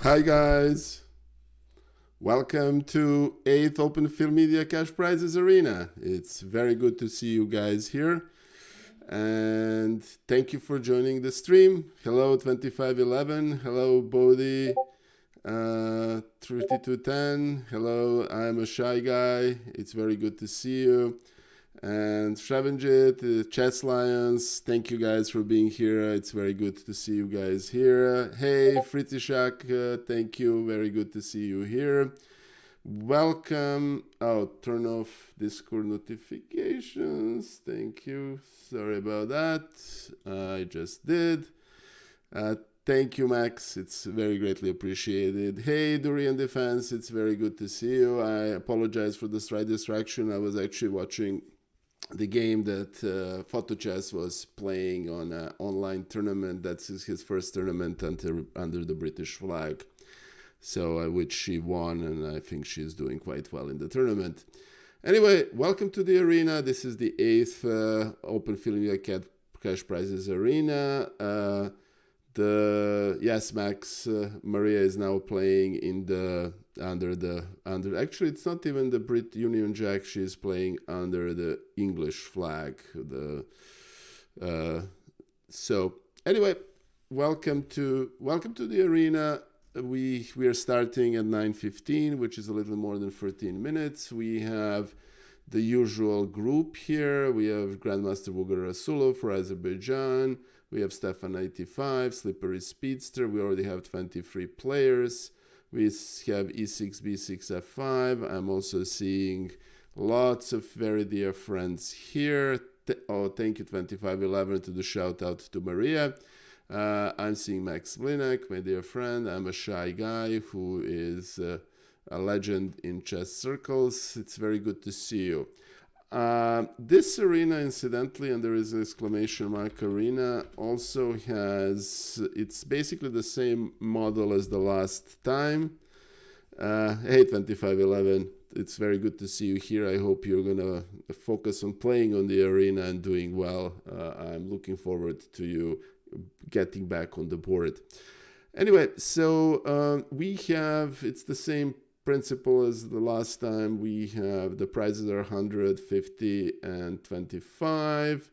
Hi guys, welcome to 8th Open Field Media Cash Prizes Arena. It's very good to see you guys here and thank you for joining the stream. Hello 2511, hello Bodhi 3210, hello I'm a shy guy, it's very good to see you. And Shravanjit, Chess Lions, thank you guys for being here. It's very good to see you guys here. Hey, Fritzishak, thank you. Very good to see you here. Welcome. Oh, turn off Discord notifications. Thank you. Sorry about that. I just did. Thank you, Max. It's very greatly appreciated. Hey, Durian Defense, it's very good to see you. I apologize for the slight distraction. I was actually watching the game that PhotoChess was playing on an online tournament. That's his first tournament under the British flag. So which she won, and I think she's doing quite well in the tournament. Anyway, welcome to the arena. This is the 8th Open Field Media Cash Prizes Arena. Yes, Max, Maria is now playing in the under actually it's not even the Brit Union Jack, she's playing under the English flag. So anyway, welcome to the arena. We are starting at 9:15, which is a little more than 13 minutes. We have the usual group here. We have Grandmaster Vugar Rasulov for Azerbaijan. We have Stefan 85, Slippery Speedster. We already have 23 players. We have E6, B6, F5. I'm also seeing lots of very dear friends here. Thank you, 2511, to the shout out to Maria. I'm seeing Max Blinak, my dear friend. I'm a shy guy who is a legend in chess circles. It's very good to see you. This arena, incidentally, and there is an exclamation mark arena, also has, it's basically the same model as the last time. Hey 2511, it's very good to see you here. I hope you're gonna focus on playing on the arena and doing well. I'm looking forward to you getting back on the board. Anyway, so we have, it's the same principle as the last time. We have the prizes are 100, 50, and 25.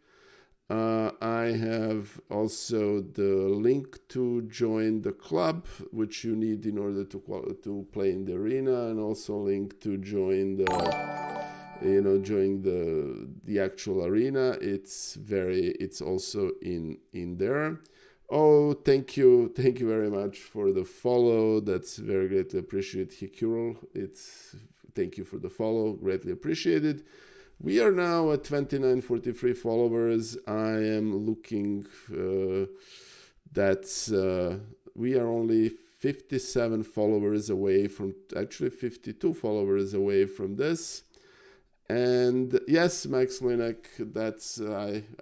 I have also the link to join the club, which you need in order to play in the arena, and also link to join the actual arena. It's also in there. Oh, thank you very much for the follow. That's very greatly appreciated. Hikuro, thank you for the follow, greatly appreciated. We are now at 2943 followers. I am looking we are only 57 followers away from, actually 52 followers away from this. And yes, Max Linek,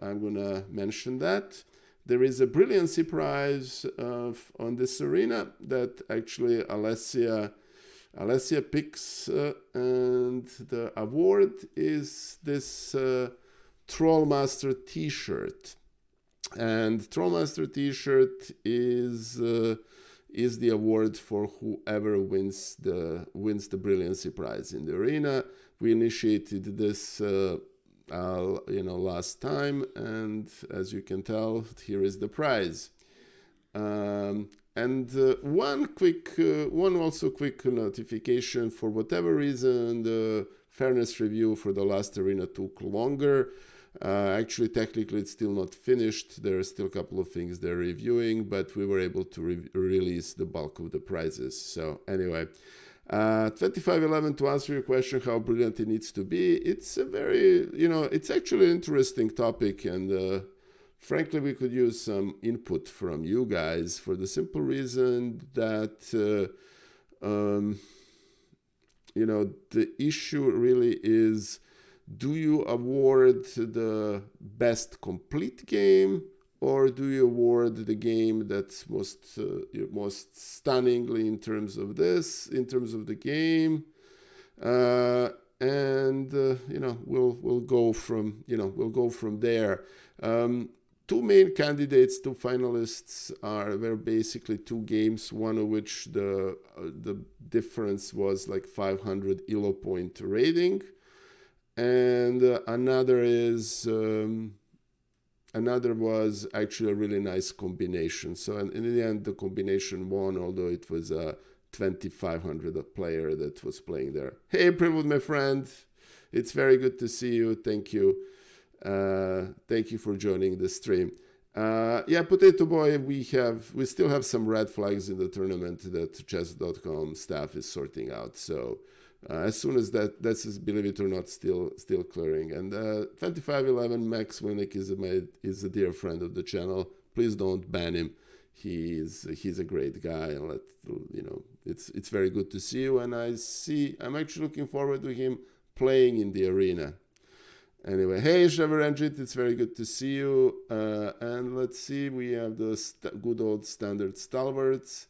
I'm gonna mention that. There is a brilliancy prize on this arena that actually Alessia picks, and the award is this Trollmaster T-Shirt. And Trollmaster T-Shirt is the award for whoever wins the brilliancy prize in the arena. We initiated this last time, and as you can tell, here is the prize. And one quick notification: for whatever reason, the fairness review for the last arena took longer. Actually, technically, it's still not finished. There are still a couple of things they're reviewing, but we were able to release the bulk of the prizes. So anyway, 2511, to answer your question, how brilliant it needs to be, it's a very, it's actually an interesting topic, and frankly, we could use some input from you guys for the simple reason that, the issue really is, do you award the best complete game, or do you award the game that's most stunningly in terms of the game? We'll go from there. two main candidates, two finalists were basically two games, one of which the difference was like 500 elo point rating, and another was actually a really nice combination. So in the end, the combination won, although it was a 2500 player that was playing there. Hey, Privilege, my friend. It's very good to see you. Thank you. Thank you for joining the stream. Yeah, Potato Boy, we still have some red flags in the tournament that chess.com staff is sorting out. So as soon as that's, believe it or not, still clearing. And 2511 Max Winnick is a dear friend of the channel. Please don't ban him. He's a great guy, and it's very good to see you. And I'm actually looking forward to him playing in the arena. Anyway, hey Sheverenjit, it's very good to see you. And let's see, we have the good old standard stalwarts,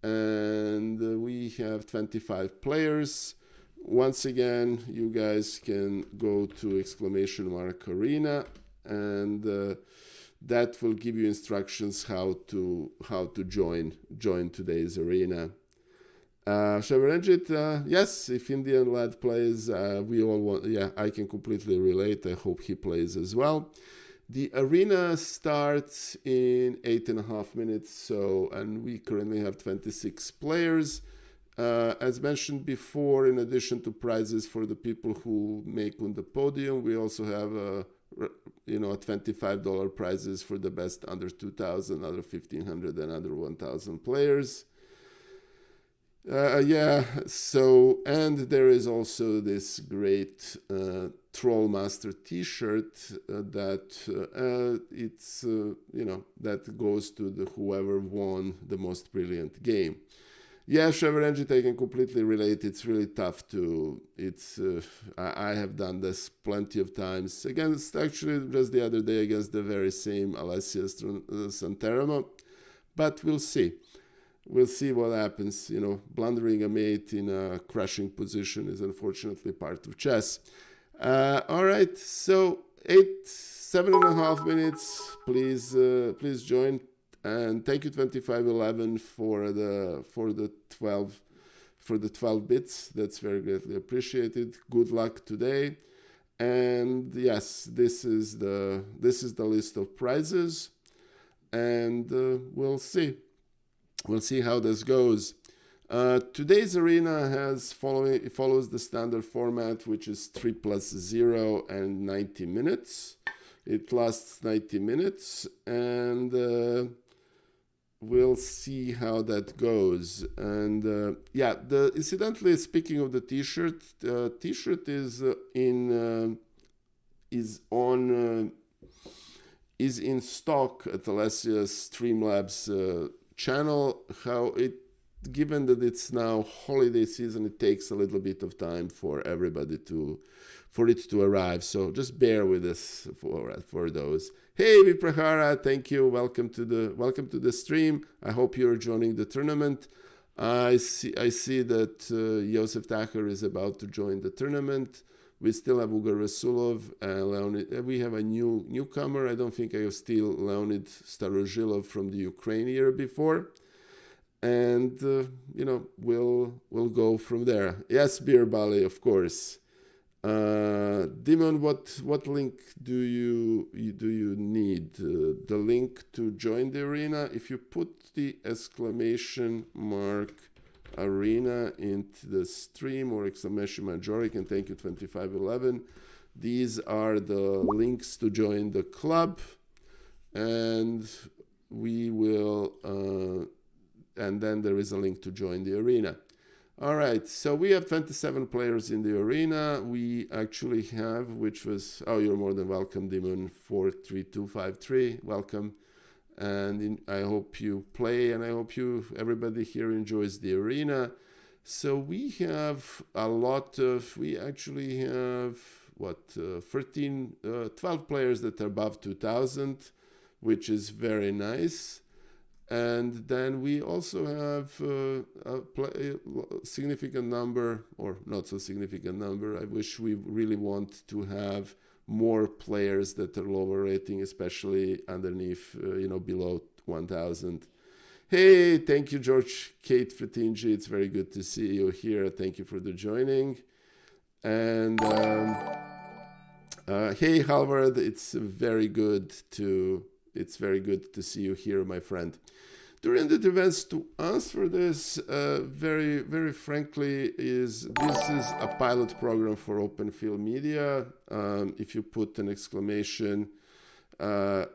and we have 25 players. Once again, you guys can go to !arena, and that will give you instructions how to join today's arena. Sheverenjit, yes, if Indian lad plays, we all want. Yeah, I can completely relate. I hope he plays as well. The arena starts in 8.5 minutes. And we currently have 26 players. As mentioned before, in addition to prizes for the people who make on the podium, we also have a $25 prizes for the best under 2,000, under 1,500, and under 1,000 players. And there is also this great Trollmaster T-shirt that goes to whoever won the most brilliant game. Yeah, Sheverenjit, I can completely relate. It's really tough I have done this plenty of times actually just the other day against the very same Alessia Santeramo, but we'll see. We'll see what happens. Blundering a mate in a crushing position is unfortunately part of chess. All right, so 7.5 minutes. Please join, and thank you 2511 for the 12 bits. That's very greatly appreciated. Good luck today. And yes, this is the list of prizes, and we'll see. We'll see how this goes. Today's arena follows the standard format, which is 3+0 and 90 minutes. It lasts 90 minutes, and we'll see how that goes. And incidentally, speaking of the T-shirt, T-shirt is in stock at Alessia's Streamlabs channel. Given that it's now holiday season, it takes a little bit of time for everybody for it to arrive. So just bear with us for those. Hey Viprahara, thank you. Welcome to the stream. I hope you're joining the tournament. I see that Josef Thacker is about to join the tournament. We still have Ugar Rasulov, Leonid. We have a newcomer. I don't think I have still Leonid Starozhilov from the Ukraine year before. And we'll go from there. Yes, Beer Bali, of course. Dimon, what link do you need? The link to join the arena. If you put the !arena into the stream, or ! Majoric, and thank you 2511. These are the links to join the club, and we will and then there is a link to join the arena. All right, so we have 27 players in the arena. We actually have, you're more than welcome, Demon 43253, welcome. And I hope you play, and I hope everybody here enjoys the arena. So we have we actually have 12 players that are above 2,000, which is very nice. And then we also have a significant number, or not so significant number. I wish we really want to have more players that are lower rating, especially underneath, below 1,000. Hey, thank you, George Kate Fatinji. It's very good to see you here. Thank you for the joining. And hey, Halvard, it's very good to see you here, my friend. During the events, to answer this very, very frankly, this is a pilot program for open field media. If you put an exclamation, I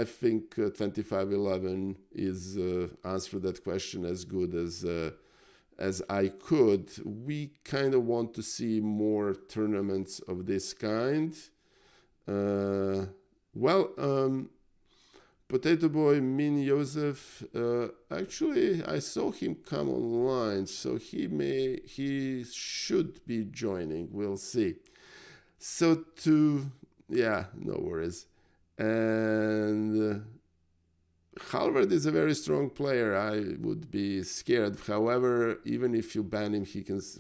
think 2511 is answer that question as good as I could. We kind of want to see more tournaments of this kind. Potato Boy Min Josef, actually I saw him come online, so he should be joining. We'll see. So no worries. And Halvard is a very strong player. I would be scared. However, even if you ban him,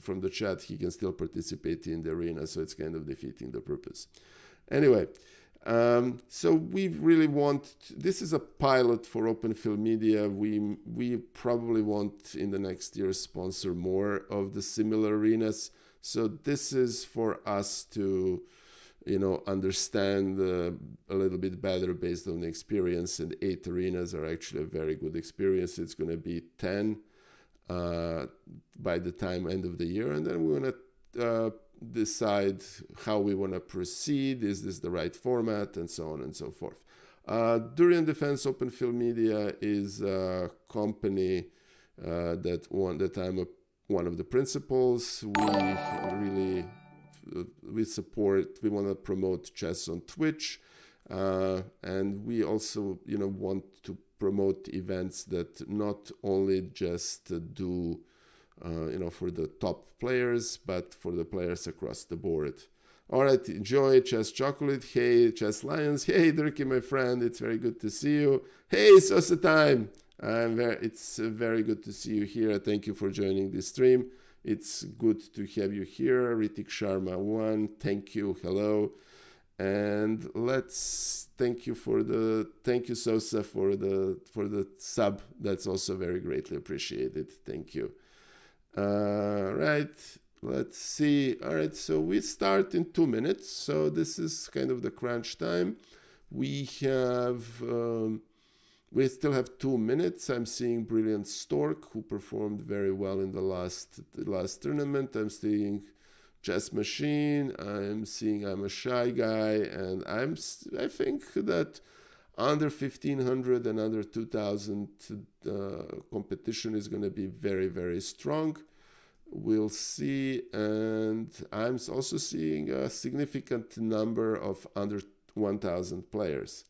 from the chat, he can still participate in the arena, so it's kind of defeating the purpose. Anyway, so we really want, this is a pilot for open field media. We probably want in the next year sponsor more of the similar arenas. So this is for us to, understand a little bit better based on the experience, and 8 arenas are actually a very good experience. It's going to be 10 by the end of the year, and then we want to decide how we want to proceed. Is this the right format, and so on and so forth. Durian Defense Open Field Media is a company that I'm one of the principals. We support, we want to promote chess on Twitch, and we also want to promote events that not only just do for the top players, but for the players across the board. All right, enjoy Chess Chocolate. Hey, Chess Lions. Hey, Dirky, my friend. It's very good to see you. Hey, Sosa Time. It's very good to see you here. Thank you for joining this stream. It's good to have you here. Ritik Sharma 1. Thank you. Hello. And thank you Sosa for the sub. That's also very greatly appreciated. Thank you. Right, let's see. All right, so we start in 2 minutes. So this is kind of the crunch time. We still have 2 minutes. I'm seeing brilliant Stork, who performed very well in the last tournament. I'm seeing Chess Machine. I'm seeing I'm a Shy Guy, and I think that under 1500 and under 2000 competition is going to be very, very strong. We'll see. And I'm also seeing a significant number of under 1000 players.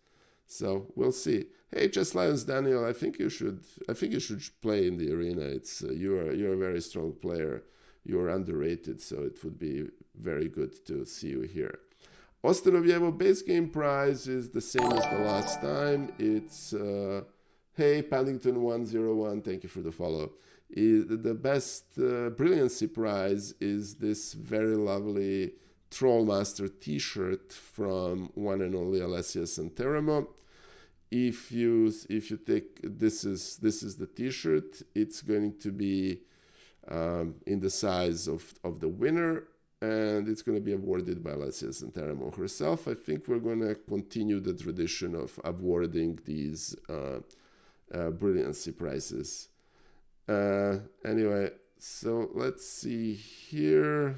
So we'll see. Hey, Chess Lions Daniel, I think you should play in the arena. It's you're a very strong player. You're underrated, so it would be very good to see you here. Ostanovievo base game prize is the same as the last time. It's hey, Paddington 101, thank you for the follow. The best brilliancy prize is this very lovely Trollmaster T-shirt from one and only Alessia Santeramo. If you take this is the T-shirt. It's going to be in the size of the winner, and it's going to be awarded by Alessia Santeramo herself. I think we're going to continue the tradition of awarding these brilliancy prizes. Anyway, so let's see here.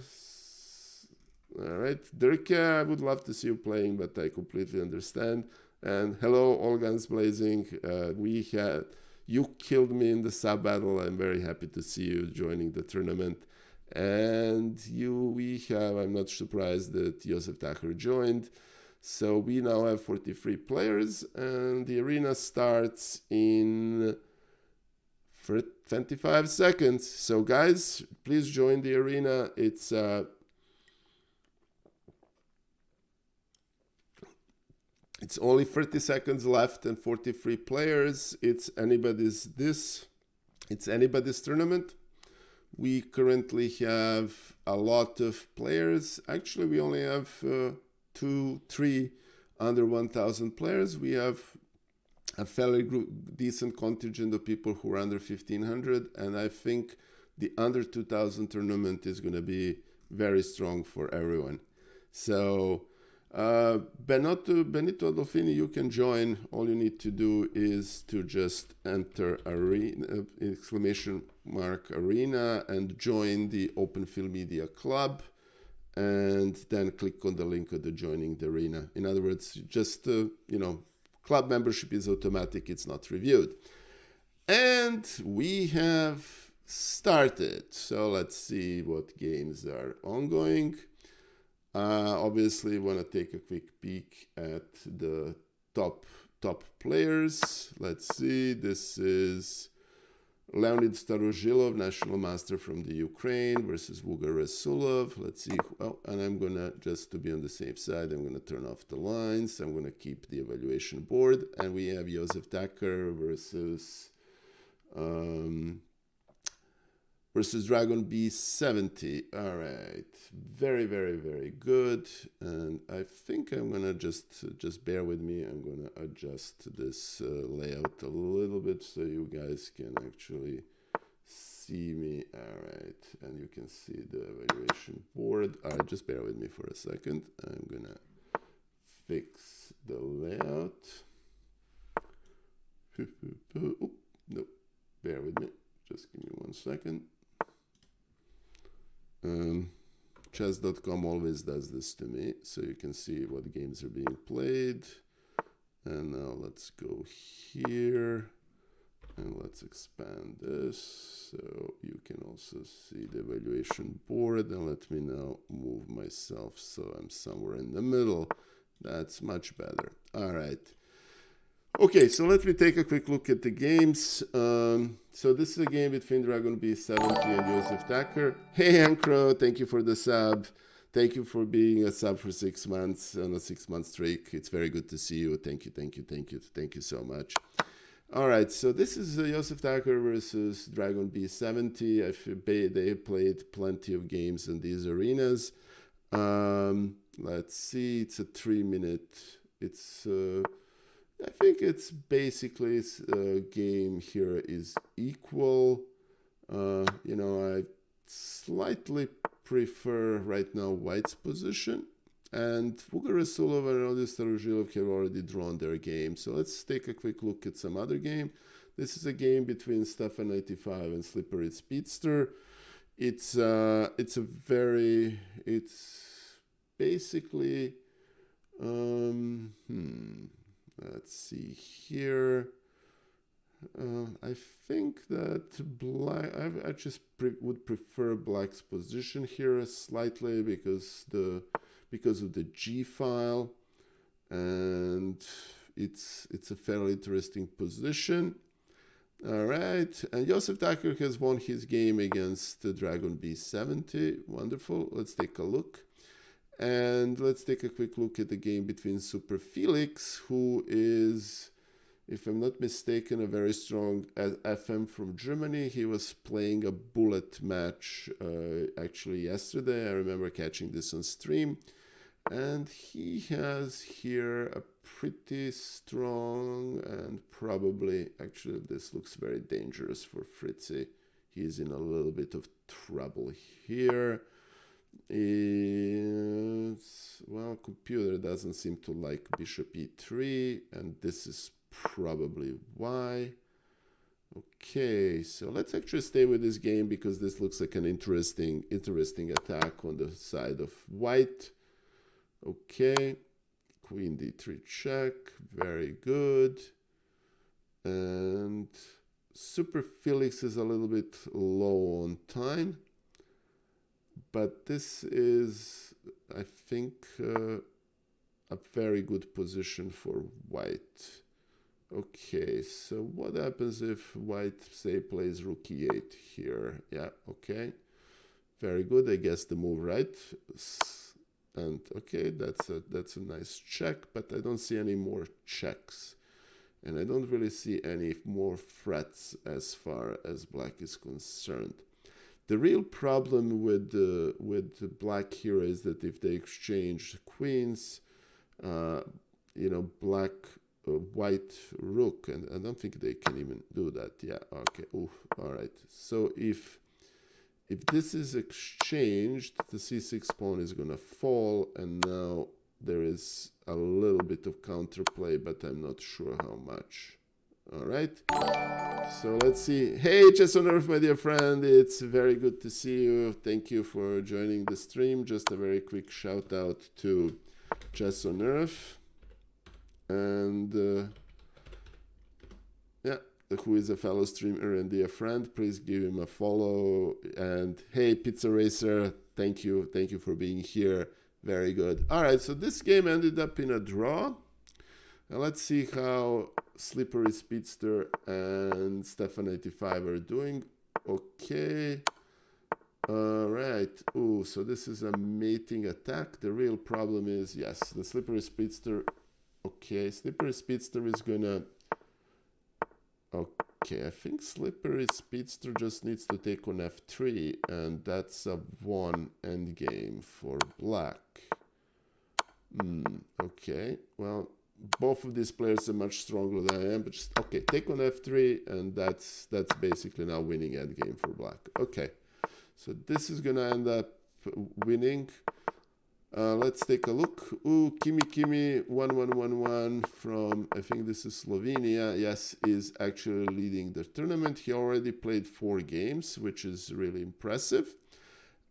All right, Dirk, I would love to see you playing, but I completely understand. And hello, All Guns Blazing. You killed me in the sub battle. I'm very happy to see you joining the tournament. And I'm not surprised that Josef Thacker joined. So we now have 43 players, and the arena starts in 25 seconds. So guys, please join the arena. It's only 30 seconds left and 43 players. It's anybody's tournament. We currently have a lot of players. Actually, we only have 3 under 1,000 players. We have a fairly decent contingent of people who are under 1,500, and I think the under 2,000 tournament is going to be very strong for everyone. So Benito Adolfini, you can join. All you need to do is to just enter arena, !arena and join the Open Field Media Club, and then click on the link of the joining the arena. In other words, just club membership is automatic, it's not reviewed. And we have started. So let's see what games are ongoing. Obviously, want to take a quick peek at the top players. Let's see. This is Leonid Starozhilov, National Master from the Ukraine, versus Vuga Rasulov. Let's see. Oh, and I'm going to, just to be on the safe side, I'm going to turn off the lines. I'm going to keep the evaluation board. And we have Josef Thacker versus Dragon B70. All right. Very, very, very good. And I think I'm going to just bear with me. I'm going to adjust this layout a little bit so you guys can actually see me. All right. And you can see the evaluation board. All right. Just bear with me for a second. I'm going to fix the layout. Oh, no. Bear with me. Just give me 1 second. Chess.com always does this to me, so you can see what games are being played. And now let's go here and let's expand this so you can also see the evaluation board. And let me now move myself so I'm somewhere in the middle. That's much better. All right. Okay, so let me take a quick look at the games. So this is a game between Dragon B70 and Josef Thacker. Hey, Ankro, thank you for the sub. Thank you for being a sub for 6 months on a 6-month streak. It's very good to see you. Thank you so much. All right, so this is Josef Thacker versus Dragon B70. They played plenty of games in these arenas. Let's see, it's a 3-minute. I think it's basically game here is equal. I slightly prefer right now White's position. And Vuga Rasulov and Leonid Starozhilov have already drawn their game. So let's take a quick look at some other game. This is a game between Stefan 95 and Slippery Speedster. It's basically let's see here. I think that Black. I just would prefer Black's position here slightly because of the G file, and it's a fairly interesting position. All right, and Josef Thacker has won his game against the Dragon B70. Wonderful. Let's take a look. And let's take a quick look at the game between Super Felix, who is, if I'm not mistaken, a very strong FM from Germany. He was playing a bullet match actually yesterday. I remember catching this on stream. And he has here a pretty strong and probably, actually this looks very dangerous for Fritzy. He's in a little bit of trouble here. Well, computer doesn't seem to like bishop e3, and this is probably why. Okay, so let's actually stay with this game because this looks like an interesting attack on the side of White. Okay, queen d3 check, very good. And Super Felix is a little bit low on time. But this is, I think, a very good position for White. Okay, so what happens if White, say, plays rook e8 here? Yeah, okay. Very good, I guess the move right. And okay, that's a nice check, but I don't see any more checks. And I don't really see any more threats as far as Black is concerned. The real problem with the black here is that if they exchange queens, black white rook, and I don't think they can even do that. Yeah, okay. Ooh, all right. So if this is exchanged, the c6 pawn is going to fall, and now there is a little bit of counterplay, but I'm not sure how much. All right. So let's see. Hey, Chess on Earth, my dear friend. It's very good to see you. Thank you for joining the stream. Just a very quick shout out to Chess on Earth. And who is a fellow streamer and dear friend. Please give him a follow. And hey, Pizza Racer, thank you for being here. Very good. All right, so this game ended up in a draw. Now let's see how Slippery Speedster and Stefan85 are doing. Okay. All right. Ooh, so this is a mating attack. The real problem is, yes, the Slippery Speedster. Okay, Slippery Speedster is gonna. Okay, I think Slippery Speedster just needs to take on f3, and that's a 1 endgame for black. Okay, well, both of these players are much stronger than I am, but just, okay, take on f3, and that's basically now winning endgame for black. Okay, so this is gonna end up winning. Let's take a look. Ooh, Kimi 1111 from, I think this is Slovenia, yes, is actually leading the tournament. He already played 4 games, which is really impressive.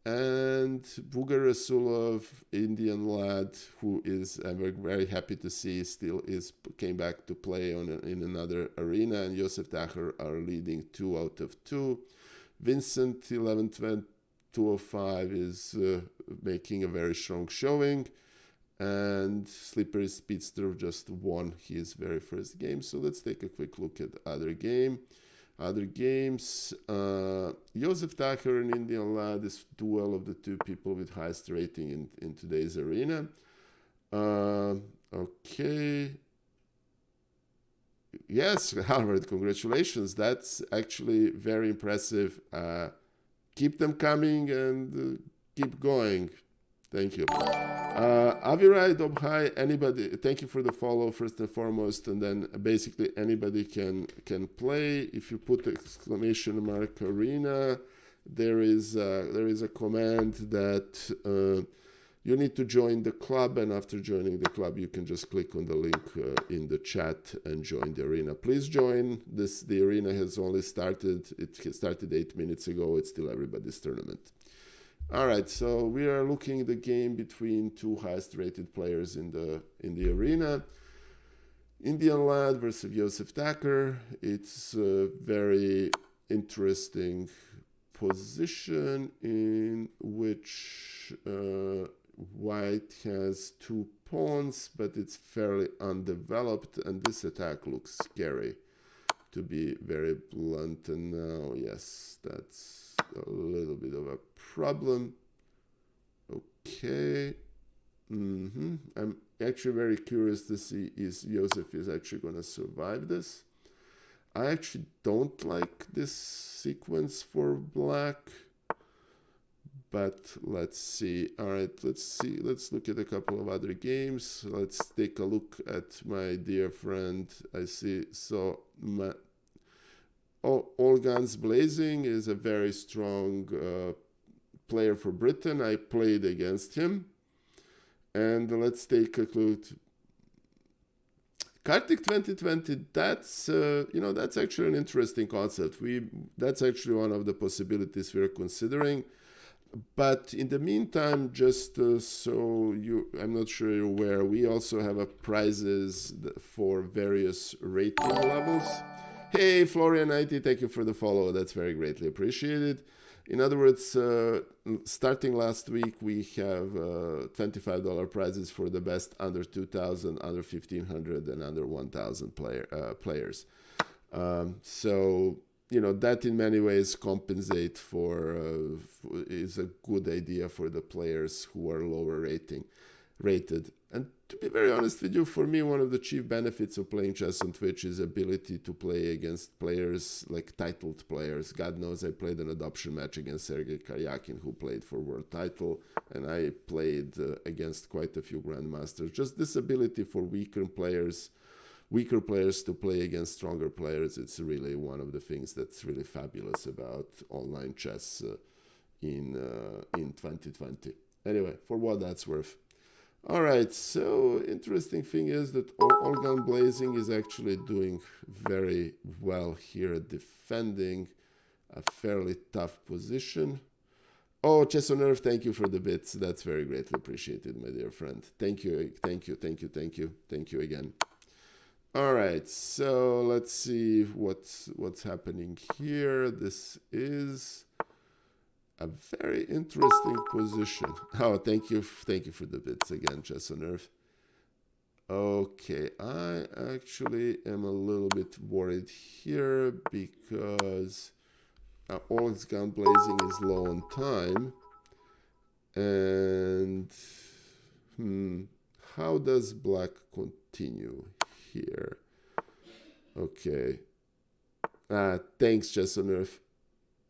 And Bugar Rasulov, Indian lad, who is, I'm very happy to see, came back to play in another arena, and Josef Thacker are leading 2 out of 2. Vincent 11-205 is making a very strong showing, and Slippery Speedster just won his very first game. So let's take a quick look at other games. Josef Thacker and Indian lad is duel of the 2 people with highest rating in today's arena. Okay. Yes, Harvard, congratulations. That's actually very impressive. Keep them coming and keep going. Thank you. Avirai Dobhai, anybody, thank you for the follow first and foremost, and then basically anybody can play. If you put exclamation mark arena, there is a command that you need to join the club, and after joining the club you can just click on the link in the chat and join the arena. Please join this. The arena has only started. It started 8 minutes ago. It's still everybody's tournament. All right, so we are looking at the game between 2 highest rated players in the arena. Indian lad versus Josef Thacker. It's a very interesting position in which white has 2 pawns, but it's fairly undeveloped, and this attack looks scary, to be very blunt. And now, yes, that's a little bit of a problem. Okay. I'm actually very curious to see if Josef is actually going to survive this. I actually don't like this sequence for black, but let's see. All right, let's see. Let's look at a couple of other games. Let's take a look at my dear friend. I see. So All Guns Blazing is a very strong player for Britain. I played against him. And let's take a look. Kartik 2020, that's that's actually an interesting concept. That's actually one of the possibilities we're considering. But in the meantime, just I'm not sure you're aware, we also have prizes for various rating levels. Hey, Florian90, thank you for the follow. That's very greatly appreciated. In other words, starting last week, we have $25 prizes for the best under 2,000, under 1,500, and under 1,000 players. So, that in many ways compensate is a good idea for the players who are lower rating. rated. And to be very honest with you, for me, one of the chief benefits of playing chess on Twitch is ability to play against players, like titled players. God knows I played an adoption match against Sergei Karyakin, who played for world title, and I played against quite a few grandmasters. Just this ability for weaker players to play against stronger players, it's really one of the things that's really fabulous about online chess in 2020. Anyway, for what that's worth. All right, so interesting thing is that All Gun Blazing is actually doing very well here, defending a fairly tough position. Oh, Chess on Earth, thank you for the bits. That's very greatly appreciated, my dear friend. Thank you again. All right, so let's see what's happening here. This is a very interesting position. Oh, thank you for the bits again, Chess on Earth. Okay, I actually am a little bit worried here because All Gun Blazing is low on time. And how does black continue here? Okay. Thanks, Chess on Earth.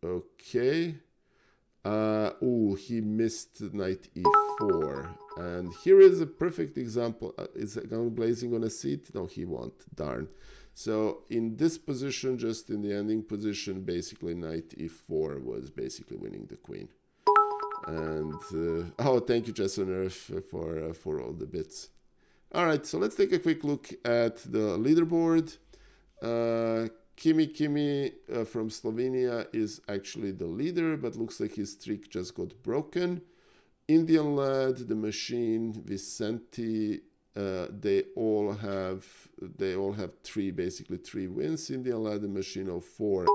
Okay. He missed knight e4. And here is a perfect example. Is Gun Blazing on a seat? No, he won't. Darn. So in this position, just in the ending position, basically knight e4 was basically winning the queen. And oh, thank you, Chess on Earth, for all the bits. All right, so let's take a quick look at the leaderboard. Kimi from Slovenia is actually the leader, but looks like his streak just got broken. Indian Lad, the Machine, Vicenti, they all have basically three wins. Indian Lad, the Machine 04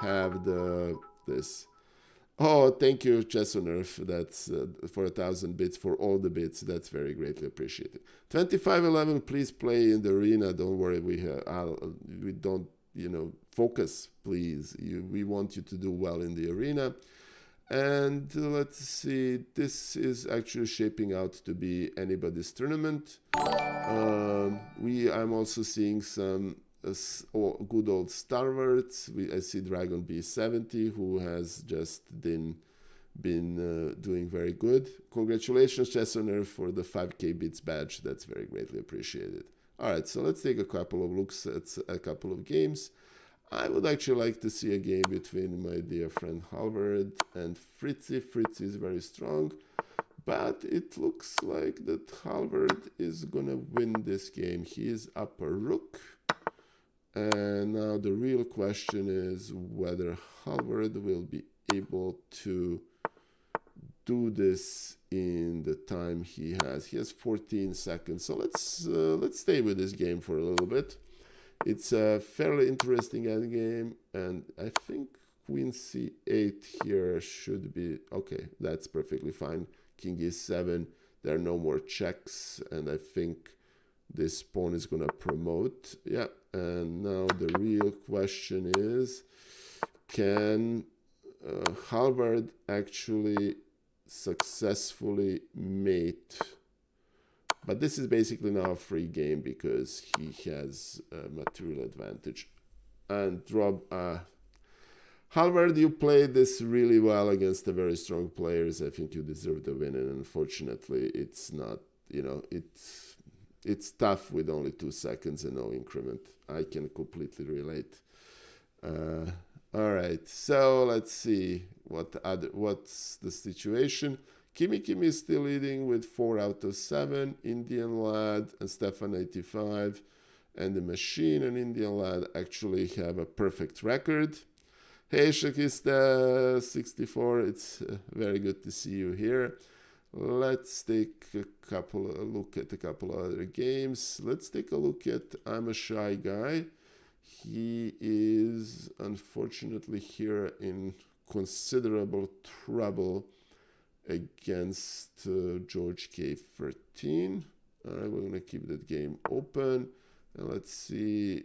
have this. Oh, thank you, Chess on Earth. That's for 1,000 bits, for all the bits. That's very greatly appreciated. 2511, please play in the arena. Don't worry, we don't, focus, please. We want you to do well in the arena. And let's see, this is actually shaping out to be anybody's tournament. I'm also seeing some good old stalwarts. I see Dragon B70, who has just been doing very good. Congratulations, Chess on Earth, for the 5K bits badge. That's very greatly appreciated. All right, so let's take a couple of looks at a couple of games. I would actually like to see a game between my dear friend Halvard and Fritzy. Fritzy is very strong, but it looks like that Halvard is gonna win this game. He is up a rook. And now the real question is whether Halvard will be able to do this in the time he has. He has 14 seconds. So let's stay with this game for a little bit. It's a fairly interesting endgame, and I think Queen C8 here should be okay. That's perfectly fine. King E7. There are no more checks, and I think this pawn is gonna promote. Yeah, and now the real question is, can Halvard actually successfully mate? But this is basically now a free game because he has a material advantage. And Halvard, you played this really well against the very strong players. I think you deserve the win, and unfortunately, it's not. It's tough with only 2 seconds and no increment. I can completely relate. All right, so let's see what's the situation. Kimi is still leading with 4 out of 7. Indian Lad and Stefan 85 and the Machine and Indian Lad actually have a perfect record. Hey, Shakista 64, it's very good to see you here. Let's take a look at a couple of other games. Let's take a look at I'm a Shy Guy. He is unfortunately here in considerable trouble against George K13. All right, we're gonna keep that game open. And let's see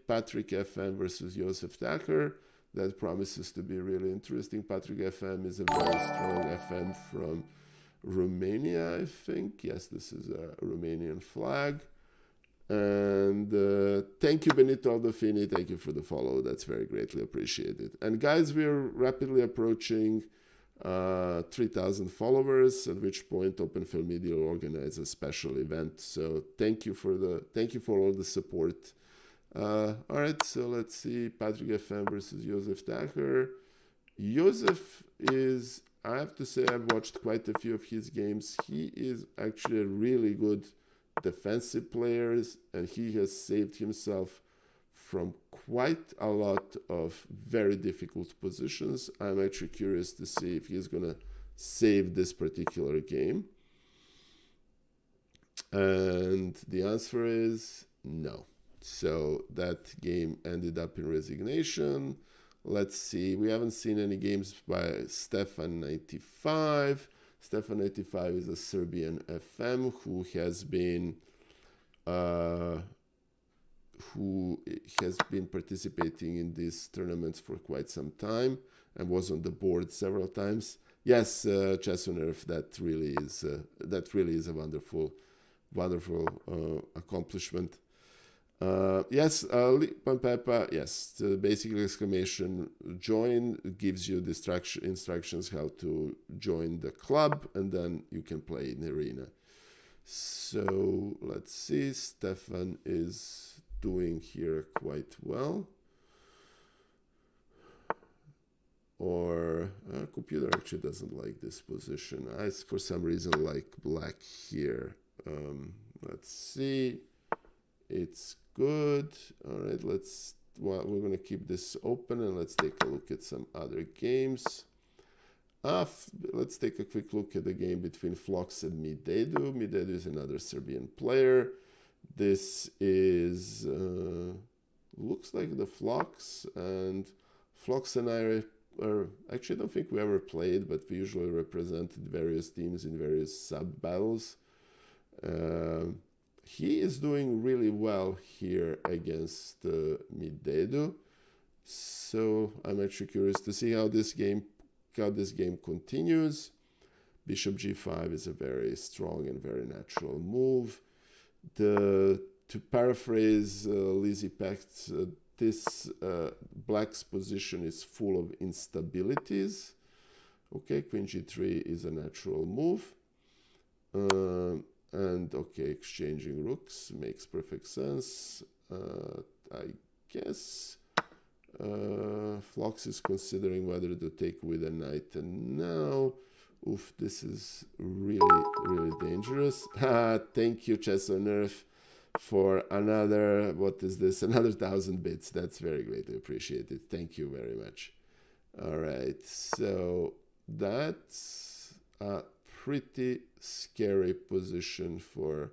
Patrick FM versus Josef Thacker. That promises to be really interesting. Patrick FM is a very strong FM from Romania, I think. Yes, this is a Romanian flag. And thank you, Benito Aldofini. Thank you for the follow. That's very greatly appreciated. And guys, we're rapidly approaching 3,000 followers, at which point OpenFilm Media will organize a special event. So thank you for all the support. All right, so let's see. Patrick FM versus Josef Thacker. Josef is, I have to say, I've watched quite a few of his games. He is actually a really good defensive player, and he has saved himself from quite a lot of very difficult positions. I'm actually curious to see if he's gonna save this particular game. And the answer is no. So that game ended up in resignation. Let's see, we haven't seen any games by Stefan95. Stefan95 is a Serbian FM who has been participating in these tournaments for quite some time and was on the board several times. Yes, Chesonerf, that really is a wonderful accomplishment. Yes, Pampepa, yes, the basic exclamation join gives you the instructions how to join the club, and then you can play in the arena. So let's see, Stefan is doing here quite well. Or computer actually doesn't like this position. I, for some reason, like black here. Let's see. It's good. All right, we're going to keep this open and let's take a look at some other games. Let's take a quick look at the game between Flox and Midedo. Midedo is another Serbian player. This is, looks like the Flox, and Flox and I are, actually I don't think we ever played, but we usually represented various teams in various sub-battles. He is doing really well here against Midedo, so I'm actually curious to see how this game continues. Bishop g5 is a very strong and very natural move. To paraphrase Lizzie Pecht, this black's position is full of instabilities. Okay, queen g3 is a natural move. And okay, exchanging rooks makes perfect sense. I guess Flox is considering whether to take with a knight, and now, oof, this is really, really dangerous. Thank you, Chesonerf, for another, what is this, another 1,000 bits. That's very greatly appreciated. Thank you very much. All right, so that's a pretty scary position for,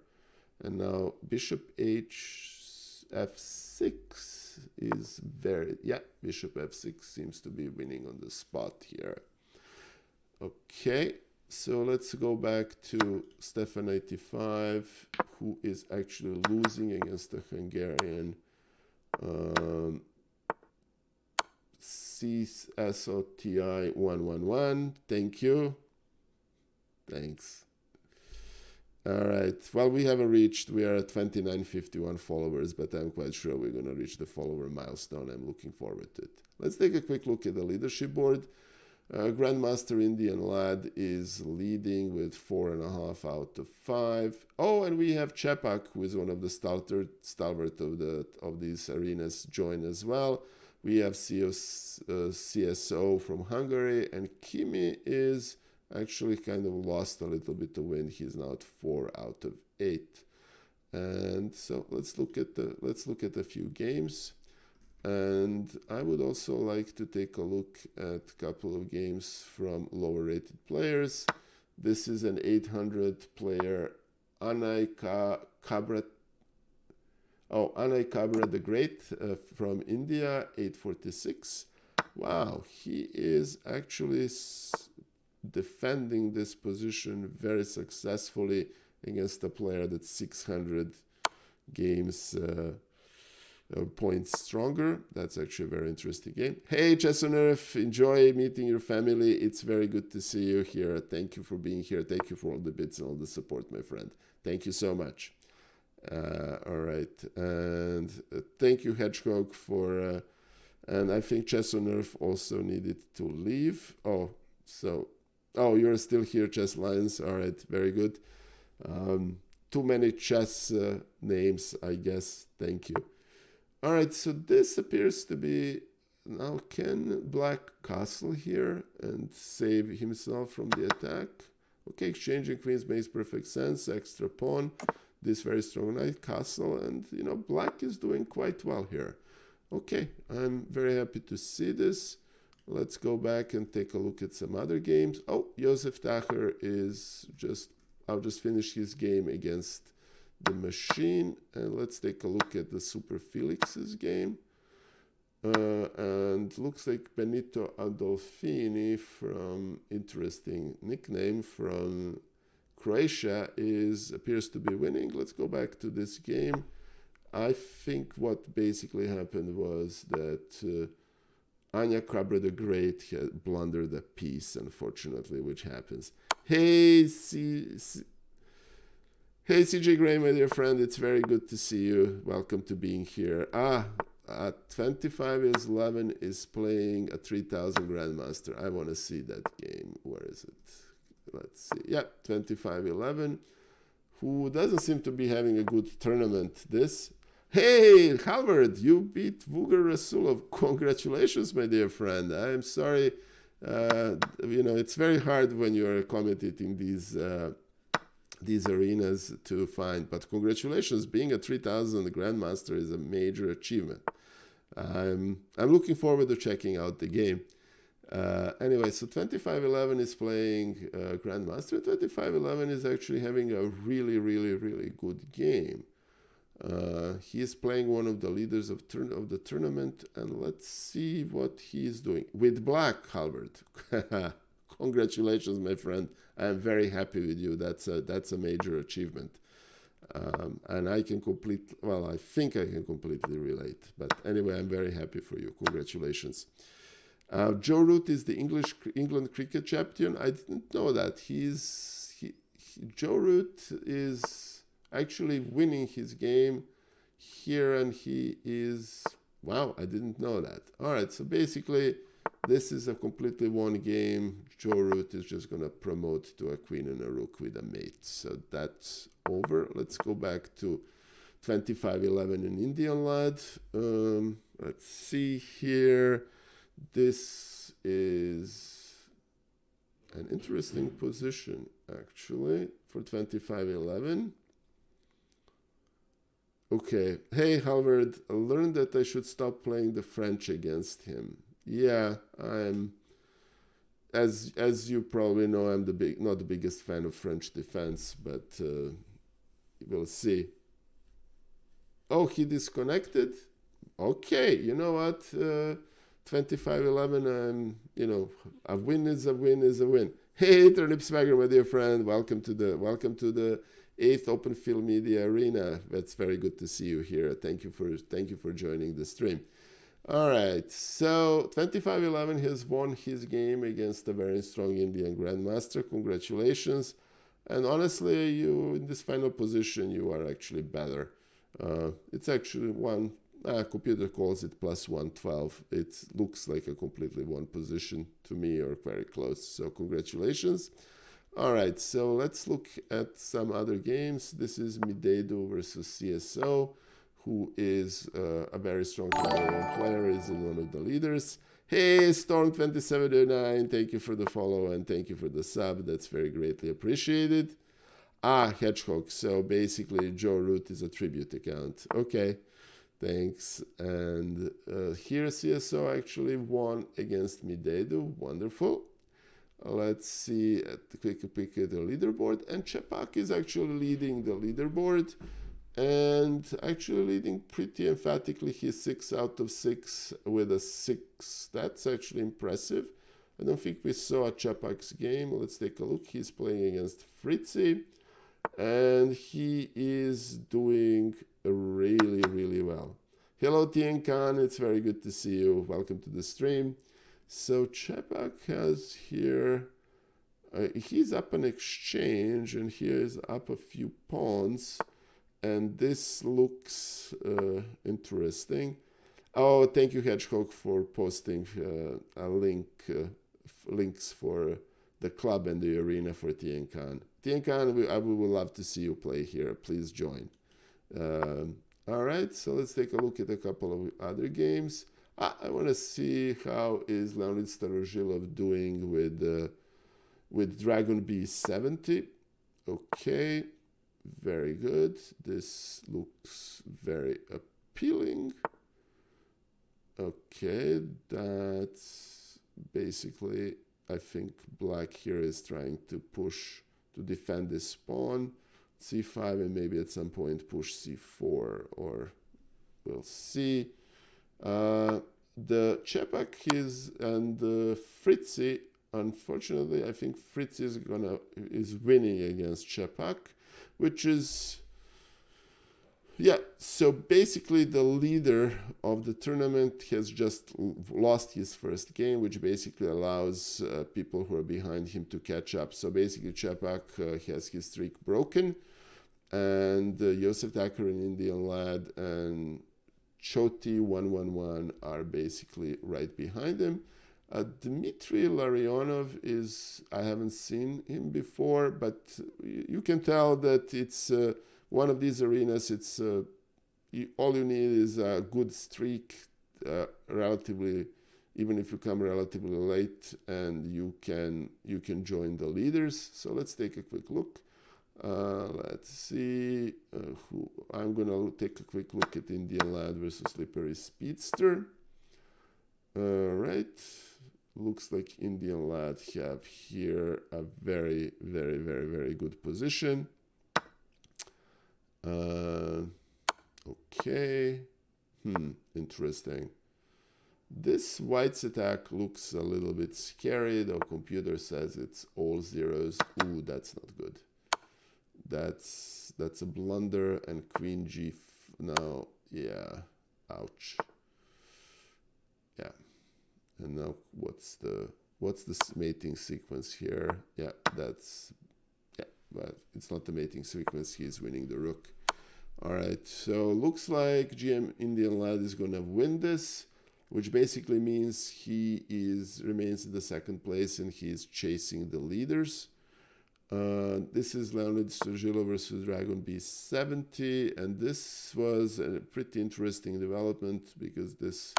and now bishop f6 is very, yeah, bishop f6 seems to be winning on the spot here. Okay, so let's go back to Stefan85, who is actually losing against the Hungarian CSOTI 111. Thank you. Thanks. All right. Well, we haven't reached, we are at 2951 followers, but I'm quite sure we're going to reach the follower milestone. I'm looking forward to it. Let's take a quick look at the leadership board. Grandmaster Indian Lad is leading with 4.5 out of 5. Oh, and we have Chepak, who is one of the stalwart of these arenas, join as well. We have CSO from Hungary, and Kimi is actually kind of lost a little bit to win. He's now at 4 out of 8. And so let's look at a few games. And I would also like to take a look at a couple of games from lower rated players. This is an 800 player, Anay Kabra the Great from India, 846. Wow, he is actually defending this position very successfully against a player that's 600 games points stronger. That's actually a very interesting game. Hey, Chess on Earth, enjoy meeting your family. It's very good to see you here. Thank you for being here. Thank you for all the bits and all the support, my friend. Thank you so much. All right, and thank you, Hedgehog, for. And I think Chess on Earth also needed to leave. Oh, you're still here, Chess Lions. All right, very good. Too many chess names, I guess. Thank you. All right, so this appears to be, now can Black castle here and save himself from the attack? Okay, exchanging queens makes perfect sense. Extra pawn, this very strong knight, castle, and Black is doing quite well here. Okay, I'm very happy to see this. Let's go back and take a look at some other games. Oh, Josef Thacker is I'll just finish his game against the machine, and let's take a look at the Super Felix's game. And looks like Benito Adolfini, from interesting nickname, from Croatia, appears to be winning. Let's go back to this game. I think what basically happened was that Anya Krabra the Great had blundered a piece, unfortunately, which happens. Hey, CJ Gray, my dear friend, it's very good to see you. Welcome to being here. 2511 is playing a 3000 Grandmaster. I want to see that game. Where is it? Let's see. Yeah, 2511. Who doesn't seem to be having a good tournament. Hey, Halvard, you beat Vugar Rasulov. Congratulations, my dear friend. I'm sorry. It's very hard when you're commentating these arenas to find, but congratulations. Being a 3000 Grandmaster is a major achievement. I'm looking forward to checking out the game. Anyway, so 2511 is playing Grandmaster. 2511 is actually having a really, really, really good game. He is playing one of the leaders of the tournament, and let's see what he is doing with Black, Halvard. Congratulations, my friend. I am very happy with you. That's a major achievement, and I think I can completely relate. But anyway, I'm very happy for you. Congratulations. Joe Root is the England cricket champion. I didn't know that. Joe Root is actually winning his game here, and he is, wow, I didn't know that. All right, so basically this is a completely won game. Joe Root is just going to promote to a queen and a rook with a mate. So that's over. Let's go back to 2511 in Indian lad. Let's see here. This is an interesting position, actually, for 2511. Okay. Hey, Halvard, I learned that I should stop playing the French against him. Yeah, as you probably know, I'm not the biggest fan of French defense, but we'll see. Oh, he disconnected? Okay, you know what? 2511, a win is a win is a win. Hey, Turnip Swagger, my dear friend, welcome to the 8th Open Field Media Arena. That's very good to see you here. Thank you for joining the stream. All right, so 2511 has won his game against a very strong Indian Grandmaster. Congratulations. And honestly, you in this final position, you are actually better. It's actually one. Computer calls it plus 112. It looks like a completely won position to me, or very close. So congratulations. All right, so let's look at some other games. This is Midedo versus CSO, who is a very strong player, is in one of the leaders. Hey, Storm2709, thank you for the follow and thank you for the sub. That's very greatly appreciated. Hedgehog. So basically, Joe Root is a tribute account. Okay. Thanks. And here CSO actually won against Midedo. Wonderful. Let's see at the quick pick at the leaderboard. And Chepak is actually leading the leaderboard and actually leading pretty emphatically. He's 6 out of 6 with a 6. That's actually impressive. I don't think we saw a Chepak's game. Let's take a look. He's playing against Fritzi and he is doing really, really well. Hello, Tien Khan. It's very good to see you. Welcome to the stream. So Chepak has here, he's up an exchange, and here is up a few pawns, and this looks interesting. Oh, thank you, Hedgehog, for posting a links for the club and the arena for Tien Khan. Tien Khan, we would love to see you play here. Please join. All right, so let's take a look at a couple of other games. I want to see how is Leonid Starozhilov doing with Dragon B70. Okay, very good. This looks very appealing. Okay, that's basically, I think black here is trying to push to defend this pawn. C5, and maybe at some point push C4, or we'll see. The Chepak and Fritzi, unfortunately, I think Fritzi is winning against Chepak, which is, yeah. So basically, the leader of the tournament has just lost his first game, which basically allows people who are behind him to catch up. So basically, Chepak has his streak broken, and Josef Thacker, an Indian lad, and Choti 111 are basically right behind him. Dmitry Larionov is, I haven't seen him before, but you can tell that it's one of these arenas. It's all you need is a good streak, relatively, even if you come relatively late, and you can join the leaders. So let's take a quick look. Let's see who I'm gonna take a quick look at Indian Lad versus Slippery Speedster. Right, looks like Indian Lad have here a very, very, very, very good position. Okay, interesting. This White's attack looks a little bit scary. The computer says it's all zeros. Ooh, that's not good. That's a blunder, and Queen G now, yeah, ouch. Yeah, and now what's the mating sequence here? Yeah, but it's not the mating sequence. He's winning the rook. All right, so looks like GM Indian Lad is gonna win this, which basically means he remains in the second place and he's chasing the leaders. This is Leonid Starozhilov versus Dragon B70, and this was a pretty interesting development because this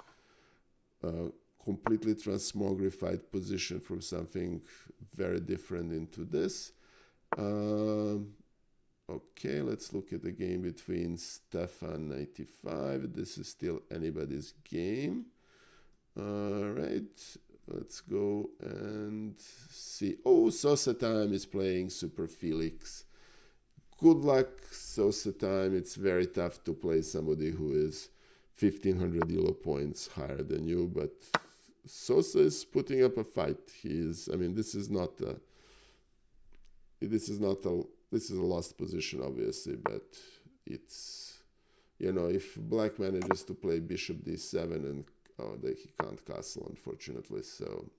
completely transmogrified position from something very different into this. Okay, let's look at the game between Stefan 95. This is still anybody's game. All right. Let's go and see. Oh, Sosa Time is playing Super Felix. Good luck, Sosa Time. It's very tough to play somebody who is 1,500 elo points higher than you, but Sosa is putting up a fight. This is a lost position, obviously, but it's, if Black manages to play Bishop D7 and he can't castle, unfortunately. So,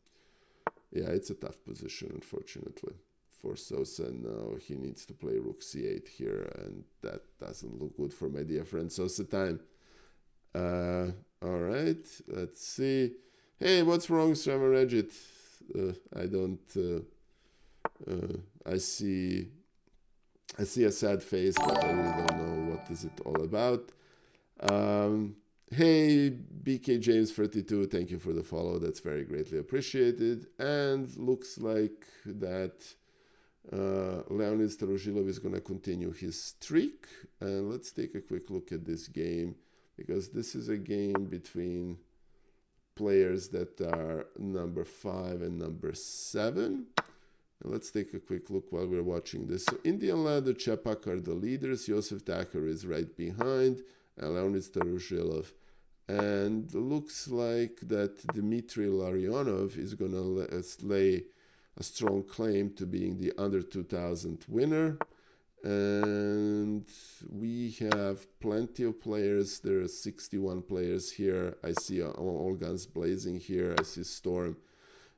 yeah, it's a tough position, unfortunately, for Sosa. And now he needs to play Rook C8 here, and that doesn't look good for my dear friend Sosa Time. All right, let's see. Hey, what's wrong, Srammer Regit? I see a sad face, but I really don't know what is it all about. Hey, BK James 32, thank you for the follow. That's very greatly appreciated. And looks like that Leonid Starozhilov is going to continue his streak. And let's take a quick look at this game, because this is a game between players that are number 5 and number 7. Now let's take a quick look while we're watching this. So Indian Lad, the Chepak are the leaders. Josef Thacker is right behind, and Leonid Starozhilov. And looks like that Dmitry Larionov is going to lay a strong claim to being the under 2000 winner. And we have plenty of players. There are 61 players here. I see all guns blazing here. I see Storm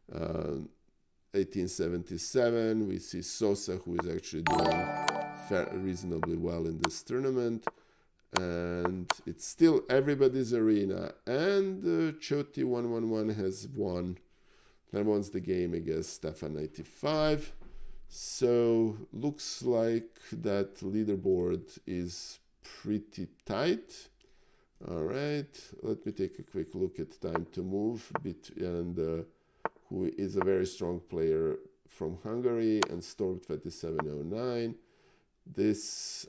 1877. We see Sosa, who is actually doing reasonably well in this tournament. And it's still everybody's arena. And Choti 111 has won. That wants the game against Stefan 95. So looks like that leaderboard is pretty tight. All right, let me take a quick look at time to move and who is a very strong player from Hungary, and Stork 2709. This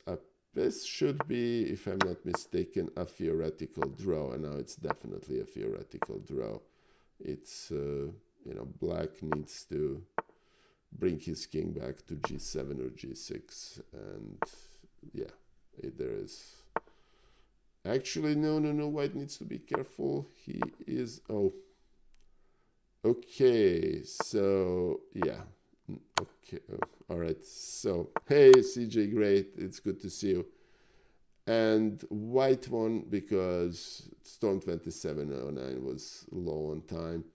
should be, if I'm not mistaken, a theoretical draw, and now it's definitely a theoretical draw. It's black needs to bring his king back to g7 or g6, and yeah, there is actually no, white needs to be careful. He is okay, so yeah, okay, all right, so hey CJ, great, it's good to see you. And white won because Storm 2709 was low on time.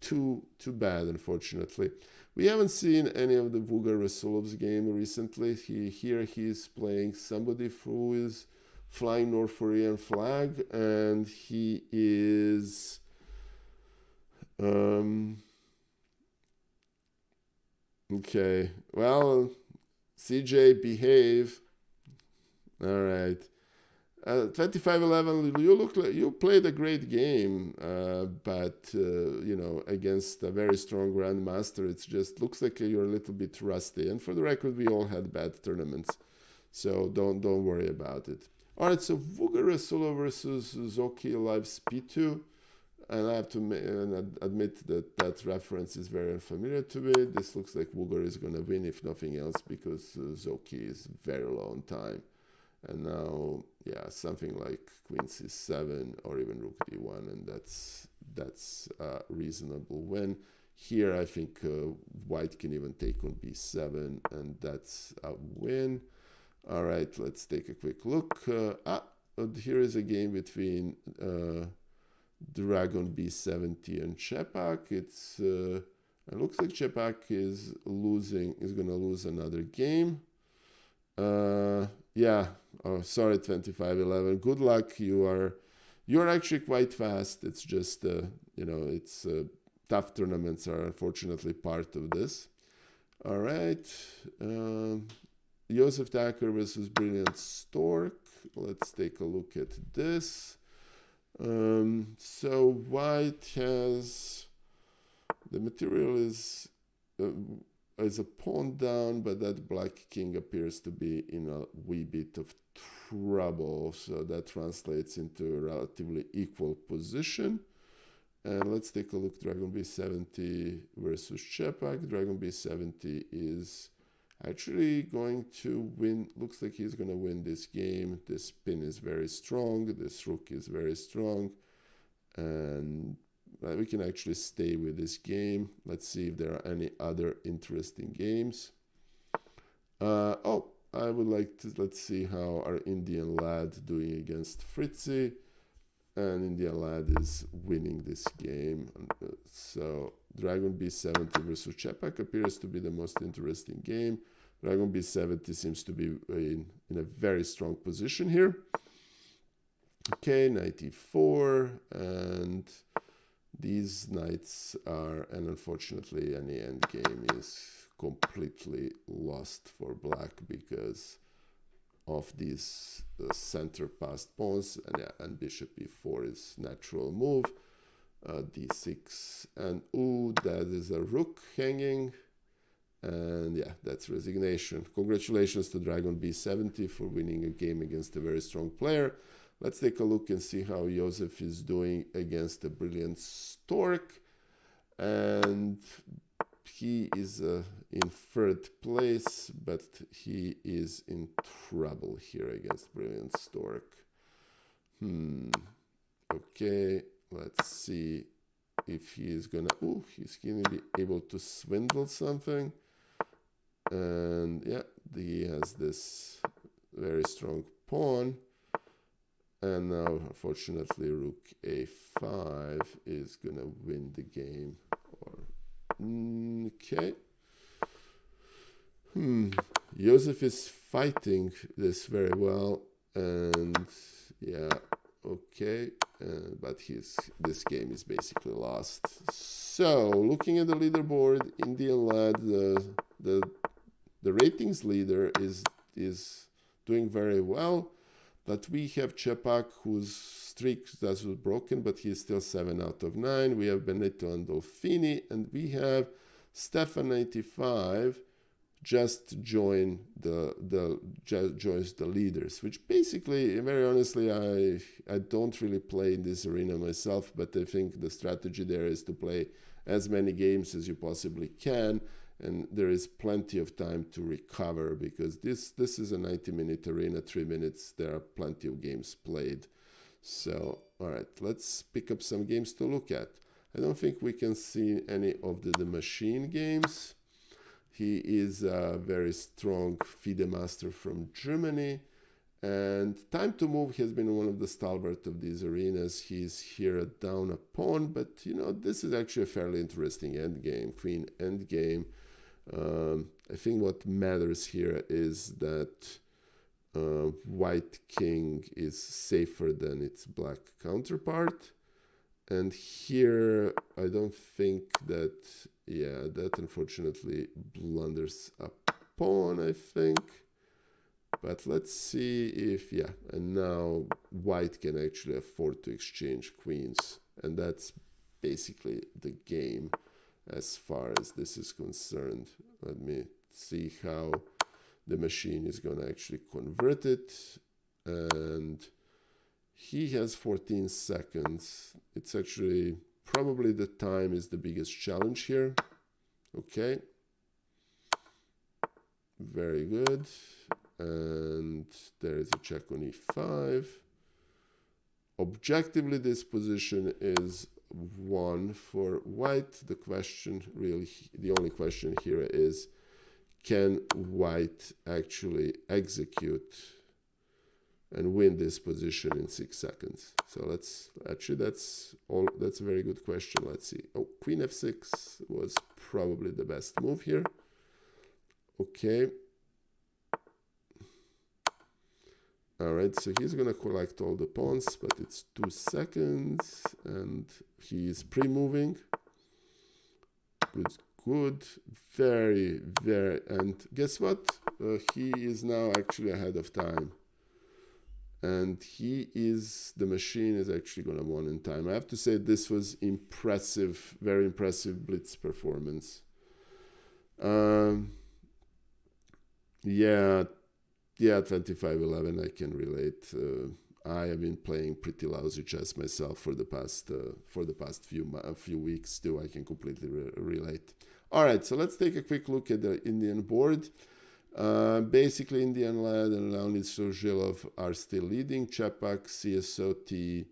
Too bad, unfortunately. We haven't seen any of the Vugar Rasulov's game recently. He's playing somebody who is flying North Korean flag, and he is okay. Well, CJ, behave. All right. 2511, you look like you played a great game, but against a very strong grandmaster, it just looks like you're a little bit rusty. And for the record, we all had bad tournaments, so don't worry about it. All right, so Vugar Rasulov versus Zoki Lives P2, and I have to admit that reference is very unfamiliar to me. This looks like Vugar is going to win, if nothing else, because Zoki is very low on time. And now, yeah, something like Queen C7 or even Rook D1, and that's a reasonable win. Here, I think White can even take on B7, and that's a win. All right, let's take a quick look. Here is a game between Dragon B70 and Chepak. It looks like Chepak is going to lose another game. Yeah. Oh, sorry, 2511. Good luck. You're actually quite fast. It's just it's tough tournaments are unfortunately part of this. All right. Josef Thacker versus Brilliant Stork. Let's take a look at this. So white has the material is a pawn down, but that black king appears to be in a wee bit of trouble, so that translates into a relatively equal position. And let's take a look. Dragon B70 versus Chepak. Dragon B70 is actually going to win. Looks like he's going to win this game. This pin is very strong. This rook is very strong, and we can actually stay with this game. Let's see if there are any other interesting games. I would like to, let's see how our Indian lad doing against Fritzy. And Indian lad is winning this game. So Dragon B70 versus Chepak appears to be the most interesting game. Dragon B70 seems to be in a very strong position here. Okay, knight e4, and these knights are, and unfortunately any endgame is completely lost for black because of these center passed pawns, and bishop e4 is natural move. D6, and that is a rook hanging, and yeah, that's resignation. Congratulations to Dragon B70 for winning a game against a very strong player. Let's take a look and see how Josef is doing against the Brilliant Stork. And he is in third place, but he is in trouble here against Brilliant Stork. Okay, let's see if he is gonna... he's gonna be able to swindle something. And yeah, he has this very strong pawn. And now, unfortunately, rook a5 is going to win the game. Okay. Josef is fighting this very well. And yeah, okay. But this game is basically lost. So, looking at the leaderboard, Indian lad, the ratings leader is doing very well. But we have Čepak, whose streak was broken, but he's still 7 out of 9. We have Benedetto Andolfini, and we have Stefan 95 just joins the leaders, which basically, very honestly, I don't really play in this arena myself, but I think the strategy there is to play as many games as you possibly can. And there is plenty of time to recover, because this is a 90-minute arena, 3 minutes. There are plenty of games played. So, all right, let's pick up some games to look at. I don't think we can see any of the machine games. He is a very strong FIDE master from Germany. And time to move has been one of the stalwart of these arenas. He's here down a pawn, but you know, this is actually a fairly interesting endgame, queen endgame. I think what matters here is that white king is safer than its black counterpart. And here, I don't think that, yeah, that unfortunately blunders a pawn, I think. But let's see if, yeah, and now white can actually afford to exchange queens. And that's basically the game as far as this is concerned. Let me see how the machine is going to actually convert it. And he has 14 seconds. It's actually probably the time is the biggest challenge here. Okay. Very good. And there is a check on e5. Objectively, this position is one for white. The question really, the only question here is, can white actually execute and win this position in 6 seconds? So let's actually, that's a very good question. Let's see. Oh, queen f6 was probably the best move here. Okay. All right, so he's going to collect all the pawns, but it's 2 seconds, and he is pre-moving. Good, very, very, and guess what? He is now actually ahead of time. And the machine is actually going to win in time. I have to say this was impressive, very impressive blitz performance. Yeah, 25-11, I can relate. I have been playing pretty lousy chess myself for the past few weeks too. I can completely relate. All right, so let's take a quick look at the Indian board. Basically, Indian lad and Leonid Sorzhilov are still leading. Čepak, CSOT,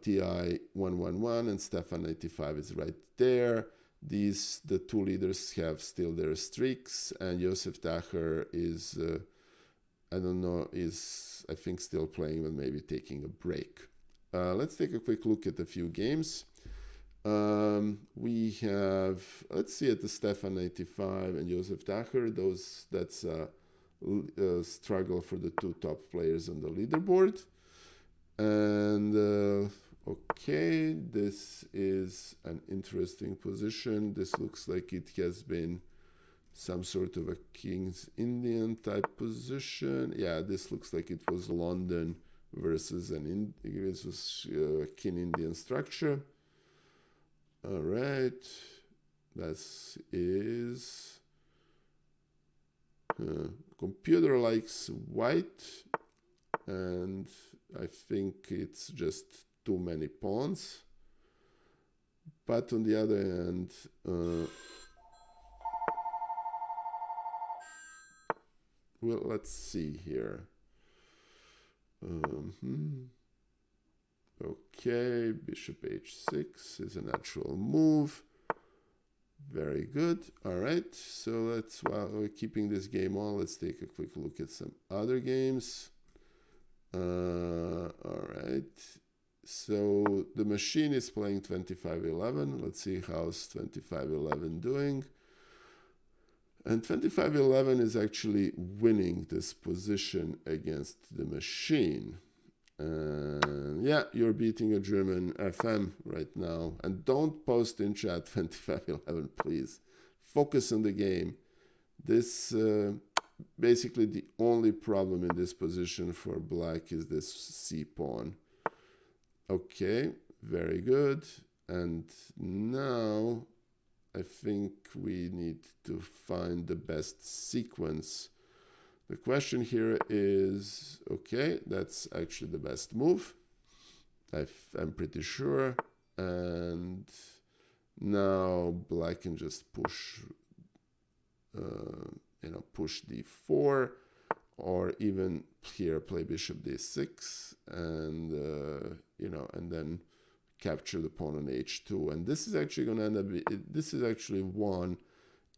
TI 111, and Stefan 95 is right there. The two leaders have still their streaks, and Josef Thacker is, I don't know, is I think still playing, but maybe taking a break. Let's take a quick look at a few games. We have, let's see, at the Stefan 95 and Josef Thacker. That's a struggle for the two top players on the leaderboard. And okay, this is an interesting position. This looks like it has been some sort of a King's Indian type position. Yeah, this looks like it was London versus a King Indian structure. All right, that is computer likes white, and I think it's just too many pawns. But on the other hand, well, let's see here. Okay, bishop h6 is a natural move. Very good. All right, so while we're keeping this game on, let's take a quick look at some other games. All right. So the machine is playing 2511. Let's see how's 2511 doing. And 2511 is actually winning this position against the machine. And yeah, you're beating a German FM right now. And don't post in chat 2511, please. Focus on the game. This basically the only problem in this position for black is this C pawn. Okay, very good. And now I think we need to find the best sequence. The question here is, okay, that's actually the best move. I'm pretty sure. And now black can just push, push d4, or even here play bishop d6, and and then capture the pawn on h2. And this is actually going to end up. This is actually won,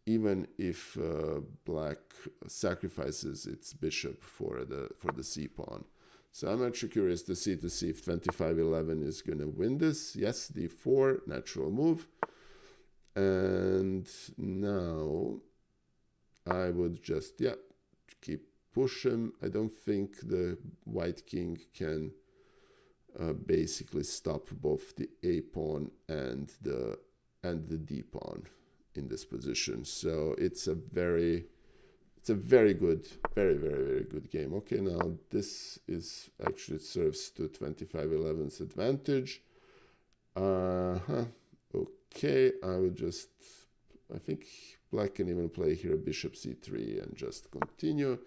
even if black sacrifices its bishop for the c pawn. So I'm actually curious to see if 2511 is going to win this. Yes, d4, natural move. And now I would just keep pushing. I don't think the white king can basically stop both the a pawn and the d pawn in this position. So it's a very good, very good game. Okay, now this is actually serves to 2511's advantage. Okay, I think black can even play here bishop c3 and just continue.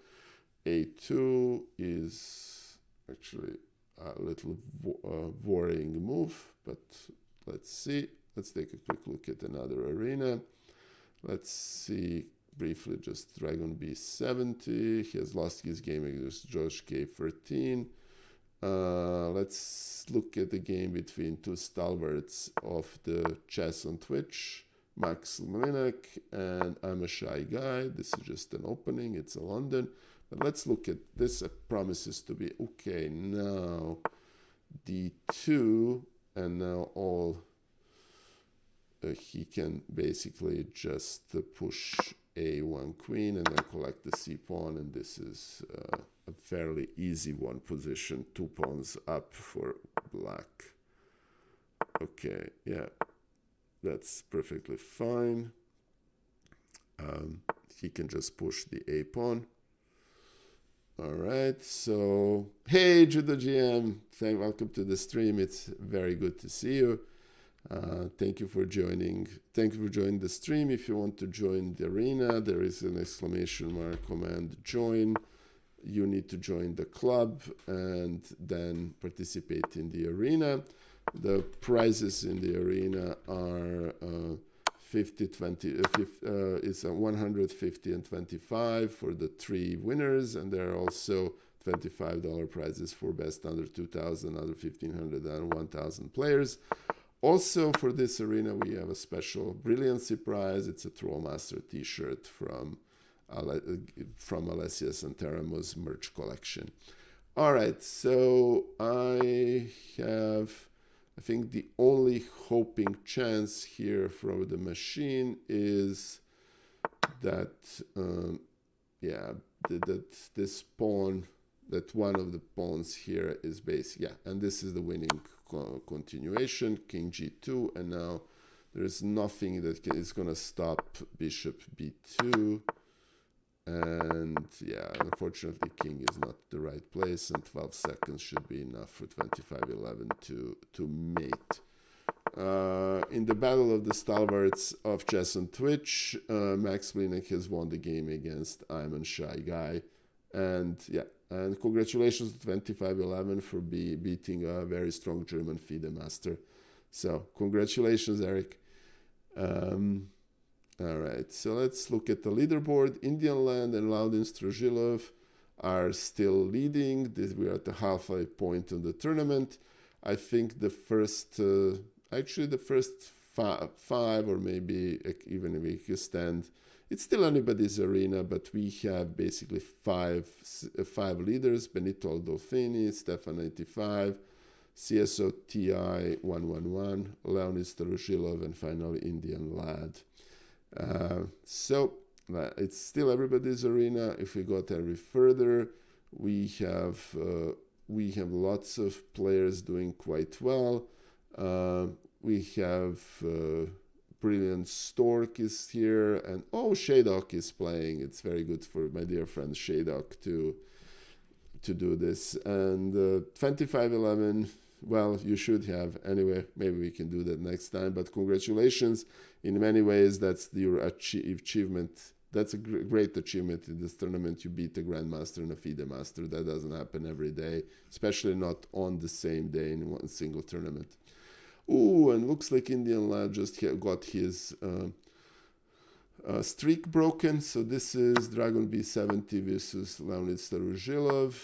a2 is actually a little worrying move, but let's see. Let's take a quick look at another arena. Let's see briefly just dragon b70. He has lost his game against George k13. Let's look at the game between two stalwarts of the chess on Twitch, Max Mlinek and I'm a Shy Guy. This is just an opening, it's a London. But let's look at this. It promises to be okay. Now d2, and now he can basically just push a1 queen and then collect the c pawn, and this is a fairly easy one position, 2 pawns up for black. Okay, yeah, that's perfectly fine. He can just push the a pawn. All right, so hey Judo GM, welcome to the stream. It's very good to see you. Thank you for joining. Thank you for joining the stream. If you want to join the arena, there is an exclamation mark command join. You need to join the club and then participate in the arena. The prizes in the arena are 50, 20, it's 150 and 25 for the 3 winners, and there are also $25 prizes for best under 2,000, under 1,500 and 1,000 players. Also for this arena we have a special brilliancy prize. It's a Trollmaster T-Shirt from Alessia Santeramo's merch collection. All right, so I think the only hoping chance here from the machine is that that this pawn, that one of the pawns here is basic, and this is the winning continuation, king g2, and now there's nothing that is going to stop bishop b2, and unfortunately king is not the right place, and 12 seconds should be enough for 2511 to mate. In the battle of the stalwarts of chess on Twitch, Max Mlinek has won the game against I'm a Shy Guy, and congratulations to 2511 for beating a very strong German FIDE master. So congratulations, Eric. All right, so let's look at the leaderboard. Indian Land and Laudin Strozhilov are still leading. We are at the halfway point of the tournament. I think the first, five, or maybe even if we extend it's still anybody's arena, but we have basically five leaders: Benito Aldolfini, Stefan 85, CSO TI 111, Leonid Staroshilov, and finally Indian Lad. So it's still everybody's arena. If we go any further, we have lots of players doing quite well. We have brilliant Stork is here, and Shadok is playing. It's very good for my dear friend Shadok to do this. And 2511, well, you should have anyway. Maybe we can do that next time. But congratulations! In many ways, that's your achievement. That's a great achievement in this tournament. You beat a Grandmaster and a FIDE Master. That doesn't happen every day, especially not on the same day in one single tournament. Ooh, and looks like Indian Lad just got his streak broken. So this is Dragon B70 versus Leonid Starozhilov.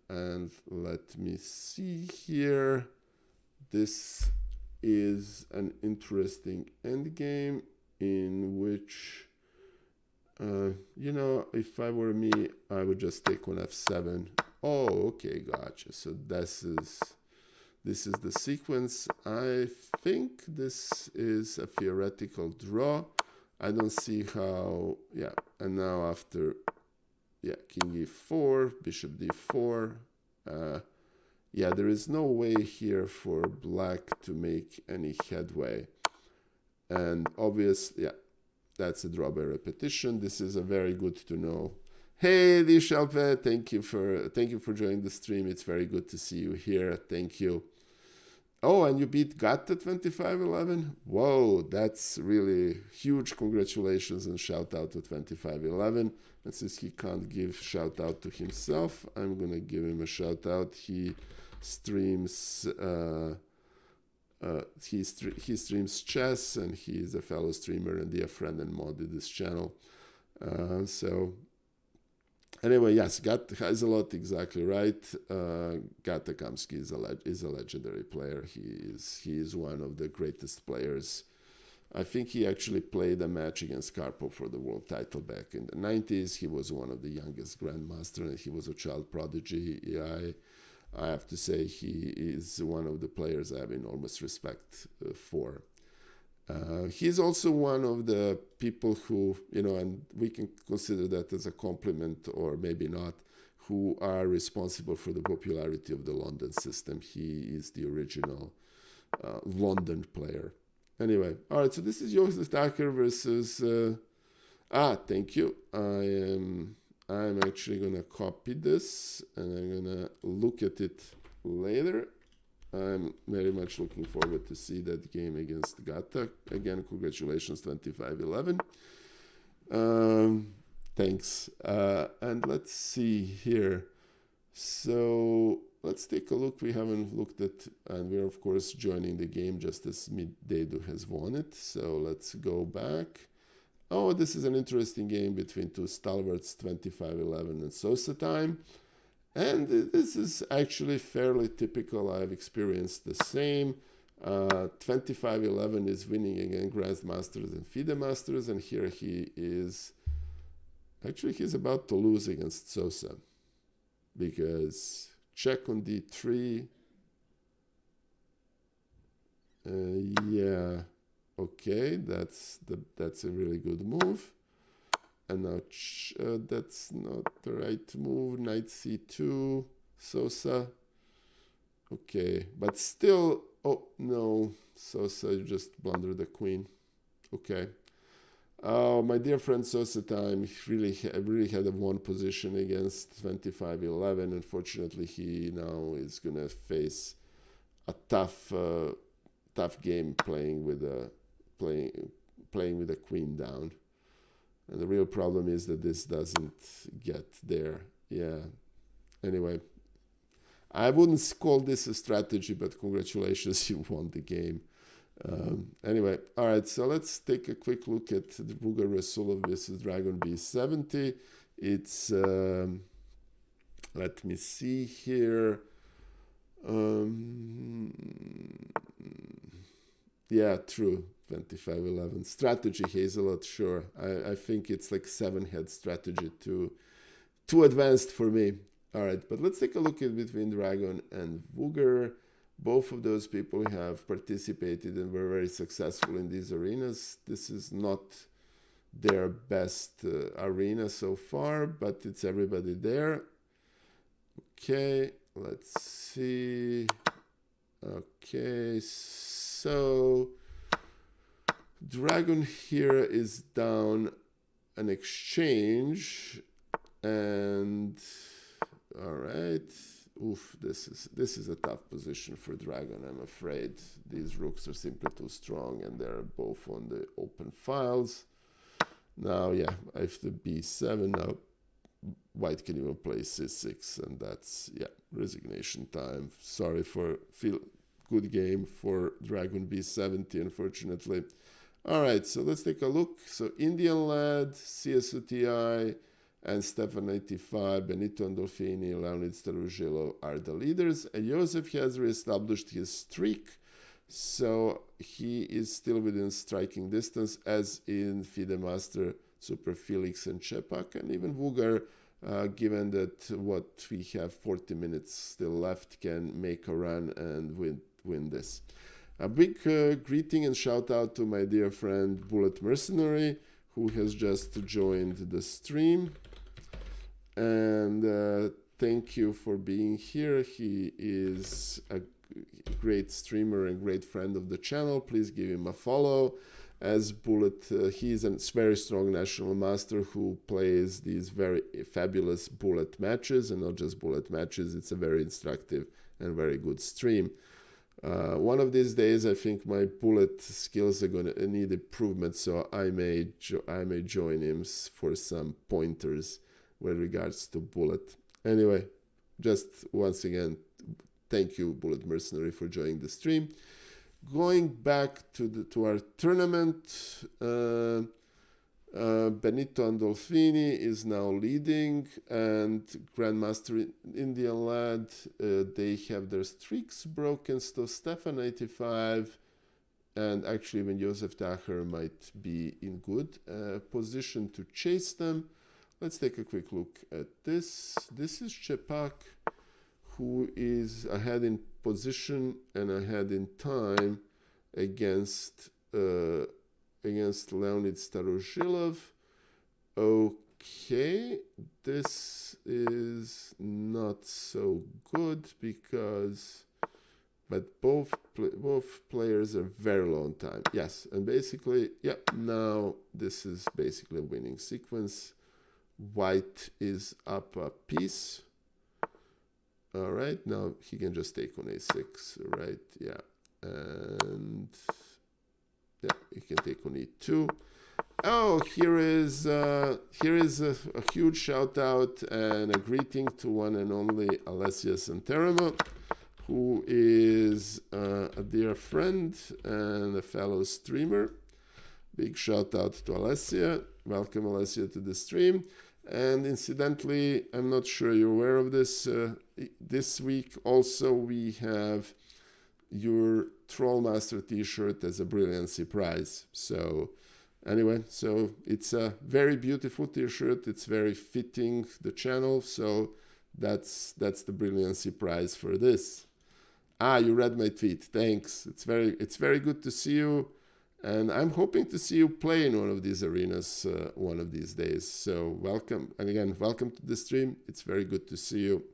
And let me see here. This is an interesting endgame in which, if I were me, I would just take on F7. Oh, okay, gotcha. So this is the sequence. I think this is a theoretical draw. I don't see how, and now after, King E4, Bishop D4, there is no way here for black to make any headway. And obviously, that's a draw by repetition. This is a very good to know. Hey, Dishalpe, thank you for joining the stream. It's very good to see you here. Thank you. Oh, and you beat Gatta 2511? Whoa, that's really huge. Congratulations and shout out to 2511. And since he can't give shout out to himself, I'm going to give him a shout out. He streams he streams chess, and he is a fellow streamer and dear friend and mod in this channel. So anyway, yes, Gatta is a lot exactly right. Gatta Kamsky is a legendary player. He is one of the greatest players. I think he actually played a match against Karpov for the world title back in the 90s. He was one of the youngest grandmaster, and he was a child prodigy. I have to say he is one of the players I have enormous respect for. He's also one of the people who, and we can consider that as a compliment or maybe not, who are responsible for the popularity of the London system. He is the original London player. Anyway, all right, so this is Josef Thacker versus... thank you. I'm actually going to copy this, and I'm going to look at it later. I'm very much looking forward to see that game against Gatta. Again, congratulations, 2511. Thanks. And let's see here. So let's take a look. We haven't looked at, and we're of course joining the game just as Midedo has won it. So let's go back. Oh, this is an interesting game between two stalwarts, 2511 and Sosa time. And this is actually fairly typical. I've experienced the same. 2511 is winning against Grandmasters and FIDE Masters, and here he is. Actually, he's about to lose against Sosa because check on D3. Okay, that's a really good move. And now that's not the right move. Knight C2, Sosa. Okay, but still, oh no, Sosa just blundered the queen. Okay. Oh, my dear friend Sosa time really had a one position against 2511. Unfortunately, he now is gonna face a tough game playing with a queen down. And the real problem is that this doesn't get there. Yeah. Anyway, I wouldn't call this a strategy, but congratulations, you won the game. Anyway, all right, so let's take a quick look at the Vugar Rasulov versus Dragon B70. It's, let me see here. Yeah, true. 2511 strategy, Hazelot. Sure, I think it's like 7-head strategy, too advanced for me. All right, but let's take a look at between Dragon and Vuger. Both of those people have participated and were very successful in these arenas. This is not their best arena so far, but it's everybody there. Okay, let's see. Okay, so Dragon here is down an exchange, and all right. Oof, this is a tough position for Dragon, I'm afraid. These rooks are simply too strong, and they're both on the open files. Now, yeah, I have to b7 now. White can even play c6, and that's, yeah, resignation time. Sorry for good game for Dragon b70, unfortunately. All right, so let's take a look. So Indian lad, CSOTI, and Stefan 95, Benito Andolfini, Leonid Starugilo are the leaders. And Josef has reestablished his streak, so he is still within striking distance, as in FIDE Master, Super Felix, and Chepak, and even Vuger, given that what we have 40 minutes still left, can make a run and win this. A big greeting and shout out to my dear friend Bullet Mercenary, who has just joined the stream. And thank you for being here. He is a great streamer and great friend of the channel. Please give him a follow. As Bullet, he is a very strong national master who plays these very fabulous bullet matches, and not just bullet matches. It's a very instructive and very good stream. One of these days, I think my bullet skills are going to need improvement, so I may join him for some pointers with regards to bullet. Anyway, just once again, thank you, Bullet Mercenary, for joining the stream. Going back to our tournament, Benito Andolfini is now leading, and Grandmaster Indian Lad, they have their streaks broken. So Stefan 85 and actually even Josef Thacker might be in good position to chase them. Let's take a quick look at this. This is Chepak, who is ahead in position and ahead in time against Leonid Starozhilov. Okay, this is not so good but both players are very low on time. Yes, and basically, yeah, now this is basically a winning sequence. White is up a piece. All right, now he can just take on a6, right? Yeah, and yeah, he can take on e2. Oh, here is a huge shout out and a greeting to one and only Alessia Santeramo, who is a dear friend and a fellow streamer. Big shout out to Alessia. Welcome, Alessia, to the stream. And incidentally, I'm not sure you're aware of this. This week also we have your Trollmaster T-Shirt as a brilliancy prize. So anyway, so it's a very beautiful T-shirt. It's very fitting the channel. So that's the brilliancy prize for this. Ah, you read my tweet. Thanks. It's very good to see you. And I'm hoping to see you play in one of these arenas one of these days. So welcome. And again, welcome to the stream. It's very good to see you.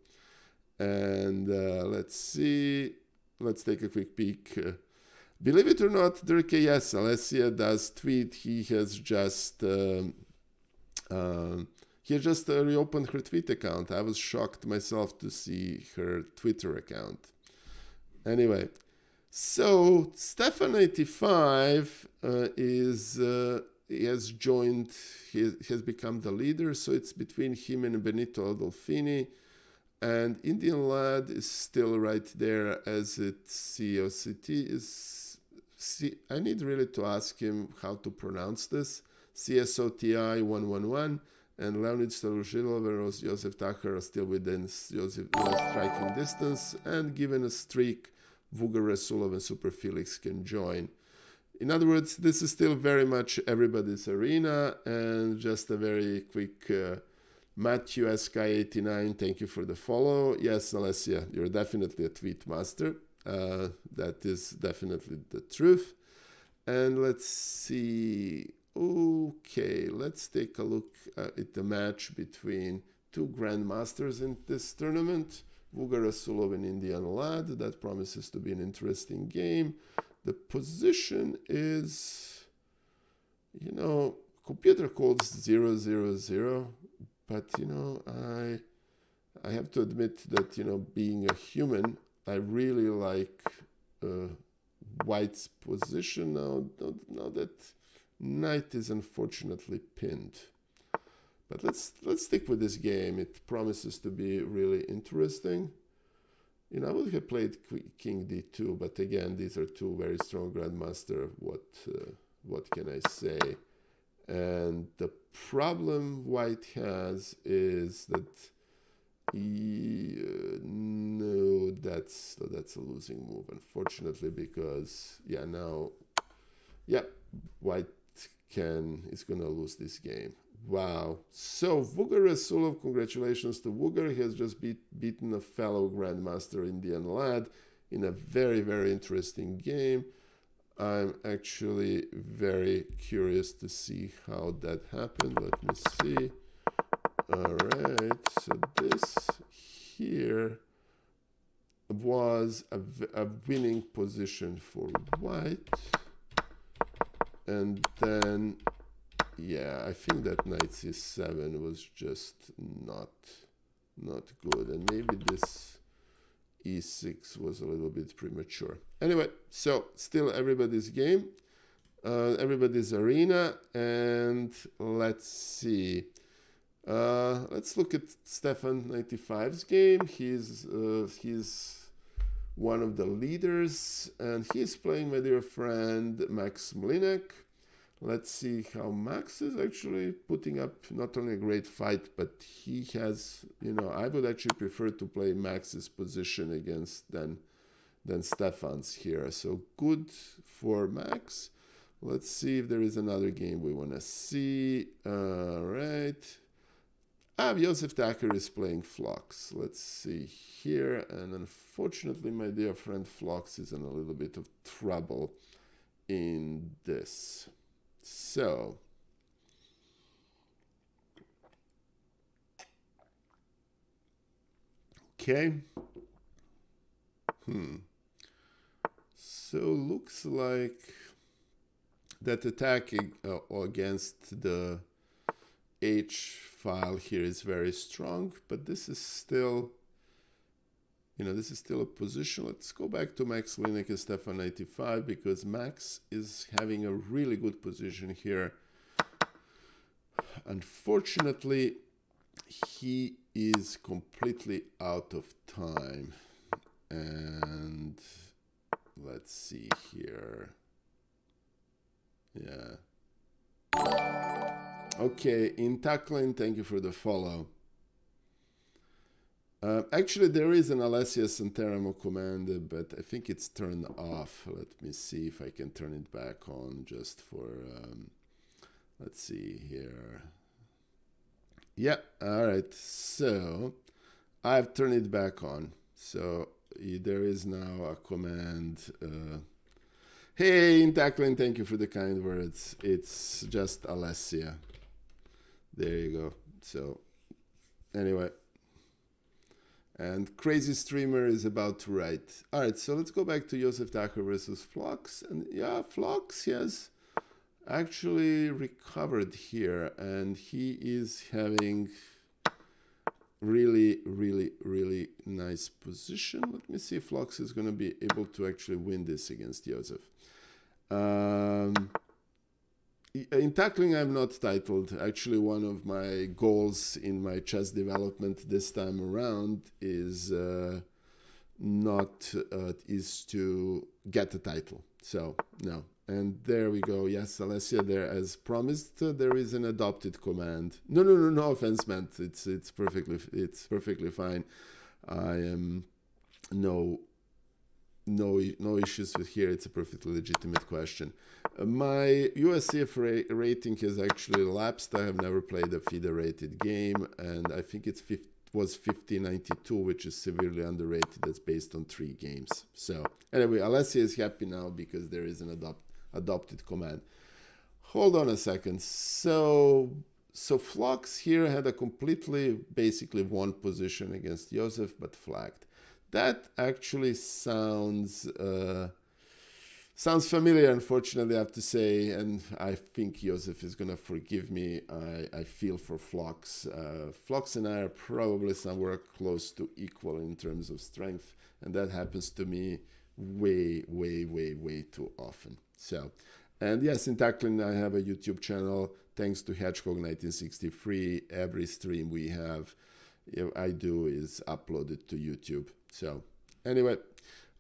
And let's see. Let's take a quick peek. Believe it or not, Dirk, yes, Alessia does tweet. He has just reopened her tweet account. I was shocked myself to see her Twitter account. Anyway. So Stefan 85 he has joined. He has become the leader. So it's between him and Benito Andolfini, and Indian Lad is still right there as its COCT is. I need really to ask him how to pronounce this. CSOTI 111 and Leonid Starozhilov and Josef Thacker are still within striking distance, and given a streak, Vuger, Rasulov, and Super Felix can join. In other words, this is still very much everybody's arena. And just a very quick Matthew SK89, thank you for the follow. Yes, Alessia, you're definitely a tweet master. That is definitely the truth. And let's see. Okay, let's take a look at the match between two grandmasters in this tournament. Vuga Rasulov and Indian Lad. That promises to be an interesting game. The position is, you know, computer codes 000, but, you know, I have to admit that, you know, being a human, I really like White's position now that Knight is unfortunately pinned. But let's stick with this game. It promises to be really interesting. You know, I would have played King D2, but again, these are two very strong grandmaster. What can I say? And the problem White has is that no, that's a losing move, unfortunately, because White is gonna lose this game. Wow. So Vuga Rasulov, congratulations to Vuga. He has just beaten a fellow grandmaster Indian Lad in a very, very interesting game. I'm actually very curious to see how that happened. Let me see. All right, so this here was a winning position for White. And then, yeah, I think that Knight C7 was just not good. And maybe this E6 was a little bit premature. Anyway, so still everybody's game, everybody's arena. And let's see. Let's look at Stefan 95's game. He's one of the leaders, and he's playing my dear friend Max Mlinek. Let's see how Max is actually putting up not only a great fight, but he has, you know, I would actually prefer to play Max's position against than Stefan's here. So good for Max. Let's see if there is another game we want to see. All right. Josef Thacker is playing Phlox. Let's see here. And unfortunately, my dear friend Phlox is in a little bit of trouble in this. So, okay. So looks like that attack against the H file here is very strong, but this is still, you know, this is still a position. Let's go back to Max Mlinek and Stefan 95, because Max is having a really good position here. Unfortunately, he is completely out of time. And let's see here. Yeah. Okay, in tackling, thank you for the follow. Actually, there is an Alessia Santeramo command, but I think it's turned off. Let me see if I can turn it back on just for, let's see here. Yeah, all right, so I've turned it back on. So there is now a command. Hey, in tackling, thank you for the kind words. It's just Alessia. There you go. So anyway, and Crazy Streamer is about to write. All right, so let's go back to Josef Thacker versus Phlox. And yeah, Phlox has actually recovered here, and he is having really, really, really nice position. Let me see if Phlox is going to be able to actually win this against Josef. In tackling, I'm not titled. Actually, one of my goals in my chess development this time around is to get a title. So no, and there we go. Yes, Alessia, there as promised, there is an adopted command. No offense meant. It's perfectly fine. I am no no issues with here. It's a perfectly legitimate question. My USCF rating has actually lapsed. I have never played a FIDE rated game, and I think it was 5092, which is severely underrated. That's based on 3 games. So anyway, Alessia is happy now because there is an adopted command. Hold on a second. So Flux here had a completely, basically won position against Josef, but flagged. That actually sounds familiar, unfortunately, I have to say, and I think Josef is going to forgive me. I feel for Flux. Flux and I are probably somewhere close to equal in terms of strength, and that happens to me way too often. So, and yes, in tackling, I have a YouTube channel. Thanks to Hedgehog1963, every stream I do is uploaded to YouTube. So anyway,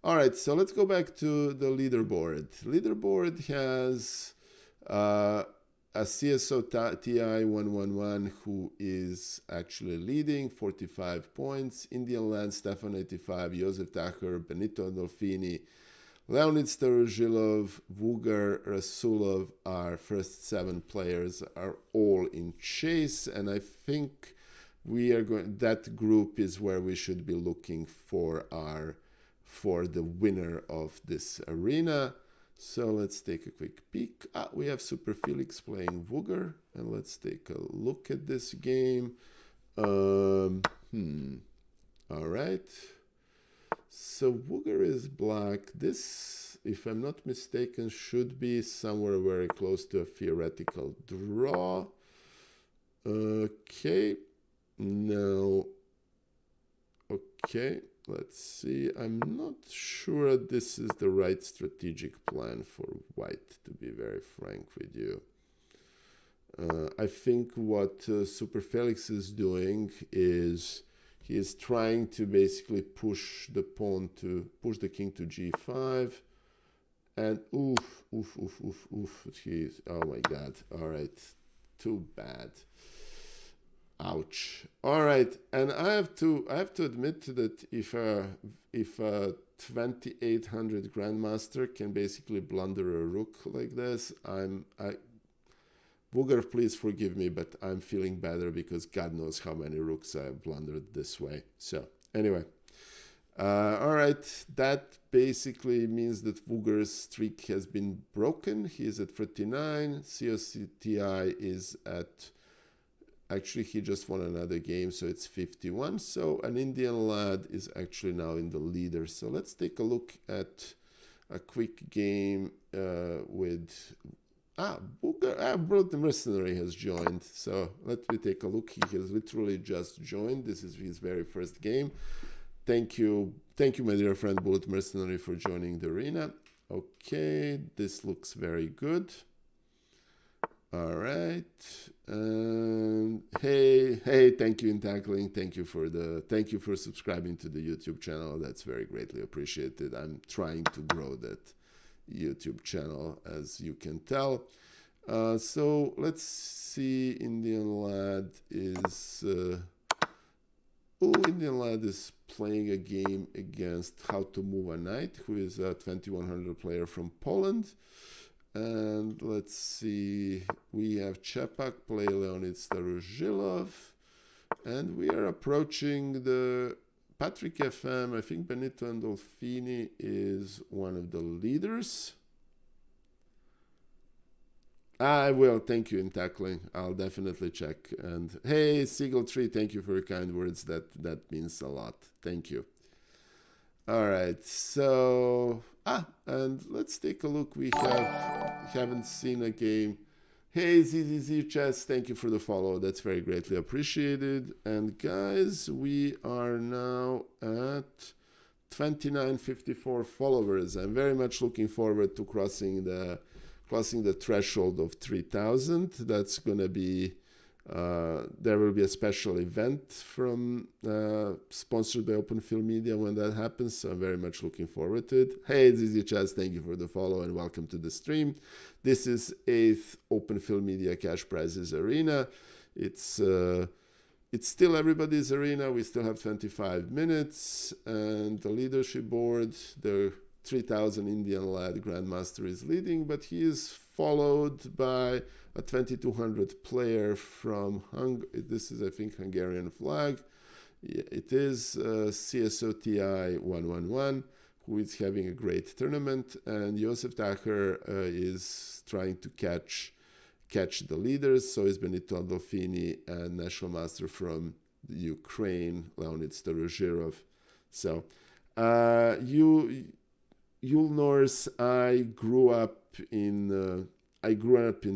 all right, so let's go back to the leaderboard. Leaderboard has a CSO TI 111 who is actually leading, 45 points. Indian Land, Stefan 85, Josef Thacker, Benito Adolfini, Leonid Starozhilov, Vugar, Rasulov, our first 7 players are all in chase, and I think that group is where we should be looking for the winner of this arena. So let's take a quick peek. We have Super Felix playing Vugar, and let's take a look at this game. All right. So Vugar is black. This, if I'm not mistaken, should be somewhere very close to a theoretical draw. Okay. Now, okay, let's see. I'm not sure this is the right strategic plan for white, to be very frank with you. I think what Super Felix is doing is he is trying to basically push the king to g5, and oof, he's, oh my god, all right, too bad. Ouch. All right, and I have to admit that if a 2800 Grandmaster can basically blunder a rook like this, Vugar, please forgive me, but I'm feeling better because God knows how many rooks I've blundered this way. So anyway, all right, that basically means that Vugar's streak has been broken. He is at 39. COCTI is at, actually he just won another game, so it's 51. So an Indian lad is actually now in the leader. So let's take a look at a quick game with Brilliant Mercenary has joined. So let me take a look. He has literally just joined. This is his very first game. Thank you, my dear friend Bullet Mercenary, for joining the arena. Okay, this looks very good. All right, and hey, thank you in tackling. Thank you for subscribing to the YouTube channel. That's very greatly appreciated. I'm trying to grow that YouTube channel, as you can tell. So let's see. Indian lad is Indian lad is playing a game against How to Move a Knight, who is a 2100 player from Poland. And let's see, we have Chepak play Leonid Starozhilov, and we are approaching the Patrick FM. I think Benito Andolfini is one of the leaders. I will, thank you in tackling. I'll definitely check. And hey, Seagull Tree, thank you for your kind words. That means a lot. Thank you. All right, so and let's take a look. We haven't seen a game. Hey, ZZZ Chess, thank you for the follow. That's very greatly appreciated. And guys, we are now at 2954 followers. I'm very much looking forward to crossing the threshold of 3000. That's gonna be there will be a special event from sponsored by Open Field Media when that happens, so I'm very much looking forward to it. Hey, ZZ Chaz, thank you for the follow and welcome to the stream. This is 8th Open Field Media Cash Prizes Arena. It's still everybody's arena. We still have 25 minutes, and the leadership board, the 3000 Indian lad grandmaster is leading, but he is followed by a 2200 player from this is, I think, Hungarian flag. Yeah, it is CSOTI 111, who is having a great tournament, and Josef Thacker is trying to catch the leaders. So is Benito Andolfini and national master from Ukraine, Leonid Starozhirov. So Yul Norse, I grew up in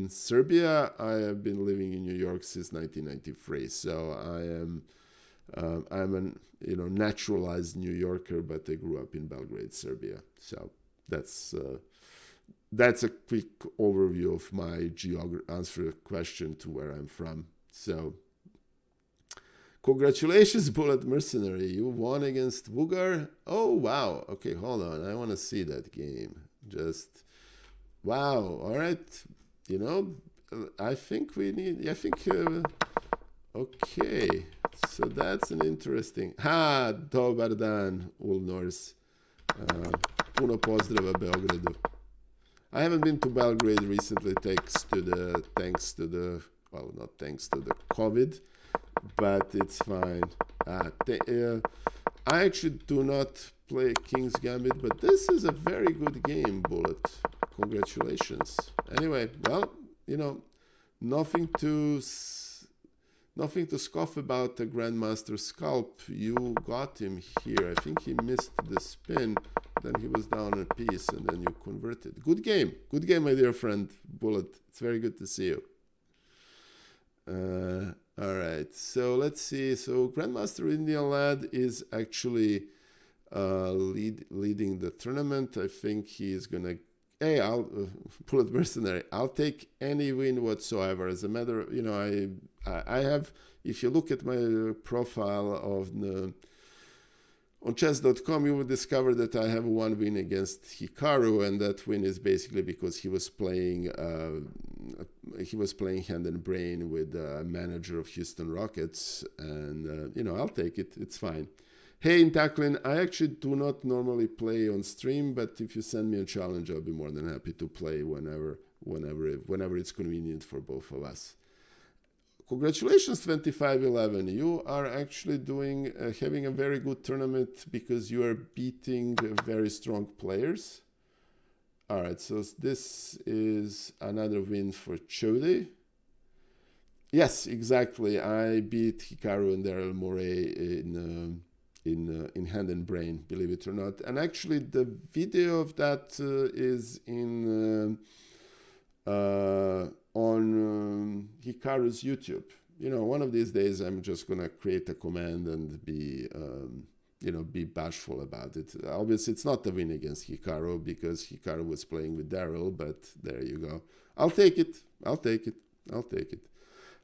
Serbia. I have been living in New York since 1993. So I'm an naturalized New Yorker, but I grew up in Belgrade, Serbia. So that's a quick overview of my answer a question to where I'm from. So congratulations, Bullet Mercenary. You won against Vugar. Oh, wow. Okay, hold on. I want to see that game. Just, wow. All right. I think okay. So that's an interesting... dobar dan, Ulnors. Puno pozdrava Beogradu. I haven't been to Belgrade recently thanks to the COVID, but it's fine. I actually do not play King's Gambit, but this is a very good game, Bullet. Congratulations. Anyway, well, nothing to scoff about the Grandmaster Scalp. You got him here. I think he missed the spin. Then he was down a piece, and then you converted. Good game, my dear friend Bullet. It's very good to see you. All right, so let's see. So Grandmaster Indian Lad is actually leading the tournament. I think he's gonna. Hey, I'll Bullet Mercenary. I'll take any win whatsoever. As a matter, I have. If you look at my profile on chess.com, you will discover that I have one win against Hikaru, and that win is basically because he was playing hand and brain with a manager of Houston Rockets, and I'll take it. It's fine. Hey, in tackling, I actually do not normally play on stream, but if you send me a challenge, I'll be more than happy to play whenever it's convenient for both of us. Congratulations, 2511. You are actually having a very good tournament because you are beating very strong players. All right, so this is another win for Chode. Yes, exactly. I beat Hikaru and Daryl Morey in Hand and Brain, believe it or not. And actually, the video of that is on Hikaru's YouTube. One of these days I'm just gonna create a command and be bashful about it. Obviously, it's not a win against Hikaru because Hikaru was playing with Daryl, but there you go. I'll take it.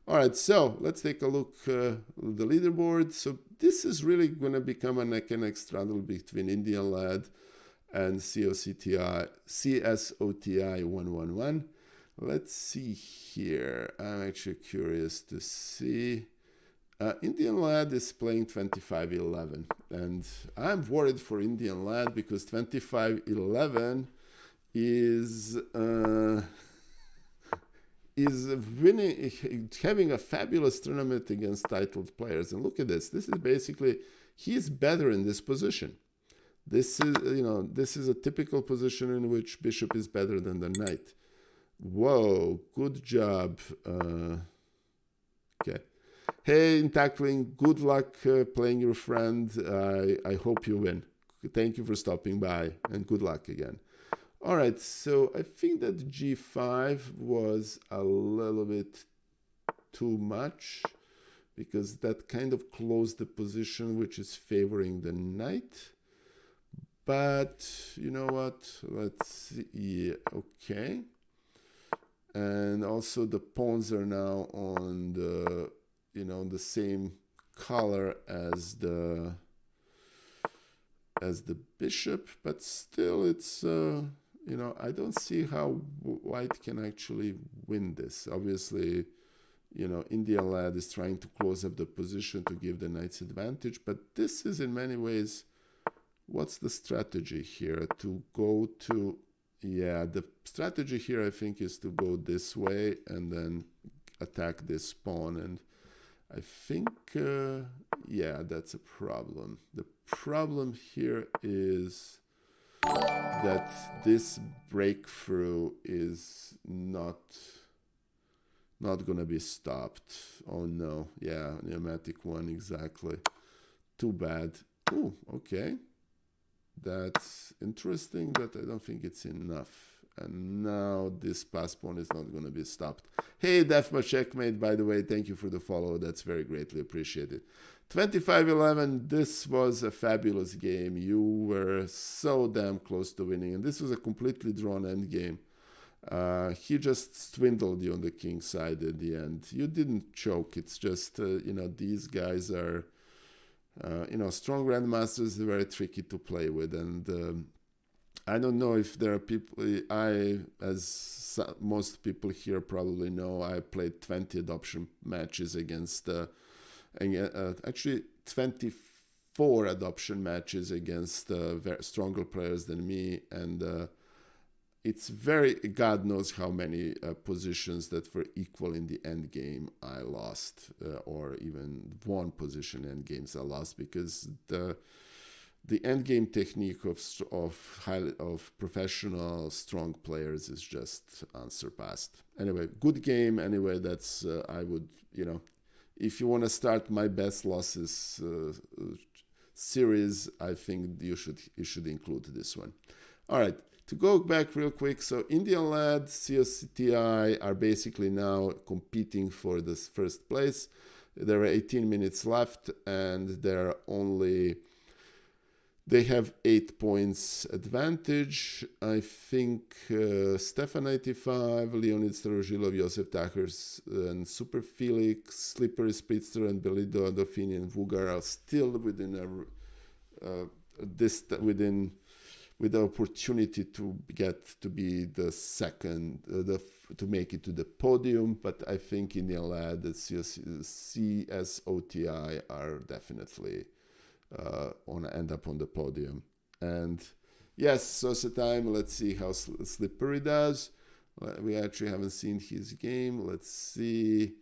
All right, so let's take a look at the leaderboard. So this is really gonna become a neck and neck struggle between Indian Lad and CSOTI 111. Let's see here. I'm actually curious to see. Indian Lad is playing 2511, and I'm worried for Indian Lad because 2511 is having a fabulous tournament against titled players. And look at this. This is basically, he's better in this position. This is a typical position in which bishop is better than the knight. Whoa, good job. Okay. Hey, in tackling, good luck playing your friend. I hope you win. Thank you for stopping by, and good luck again. All right, so I think that G5 was a little bit too much because that kind of closed the position which is favoring the knight. But you know what? Let's see. Yeah, okay. And also the pawns are now on the the same color as the bishop, but still it's I don't see how white can actually win this. Obviously, Indian Lad is trying to close up the position to give the knights advantage, but this is in many ways what's the strategy here? To go to, yeah, the strategy here I think is to go this way and then attack this pawn, and I think, yeah, that's a problem. The problem here is that this breakthrough is not gonna be stopped. Oh no, yeah, pneumatic one, exactly. Too bad. Oh, okay. That's interesting, but I don't think it's enough. And now this pass pawn is not going to be stopped. Hey, Defma Checkmate, by the way, thank you for the follow. That's very greatly appreciated. 25-11, this was a fabulous game. You were so damn close to winning. And this was a completely drawn endgame. He just swindled you on the king side at the end. You didn't choke. It's just, you know, these guys are, you know, strong grandmasters are very tricky to play with. And I don't know if there are people, as most people here probably know, I played 20 adoption matches against, actually 24 adoption matches against very stronger players than me. And it's very, God knows how many positions that were equal in the end game I lost, or even one position end games I lost, because the end game technique of professional strong players is just unsurpassed. Anyway, good game. Anyway, that's I would, you know, if you want to start my best losses series, I think you should include this one. All right, to go back real quick. So Indian Lad, COCTI are basically now competing for this first place. There are 18 minutes left, and they're only. They have 8 points advantage. I think Stefan 85, Leonid Starozhilov, Josef Thacker, and Super Felix, Slippery Spritzer, and Belido, Adolfini, and Vugar are still within with the opportunity to get to be the second, to make it to the podium. But I think Indian Lad, the CSOTI are definitely want to end up on the podium. And yes, Sosa time. Let's see how Slippery does. We actually haven't seen his game. Let's see.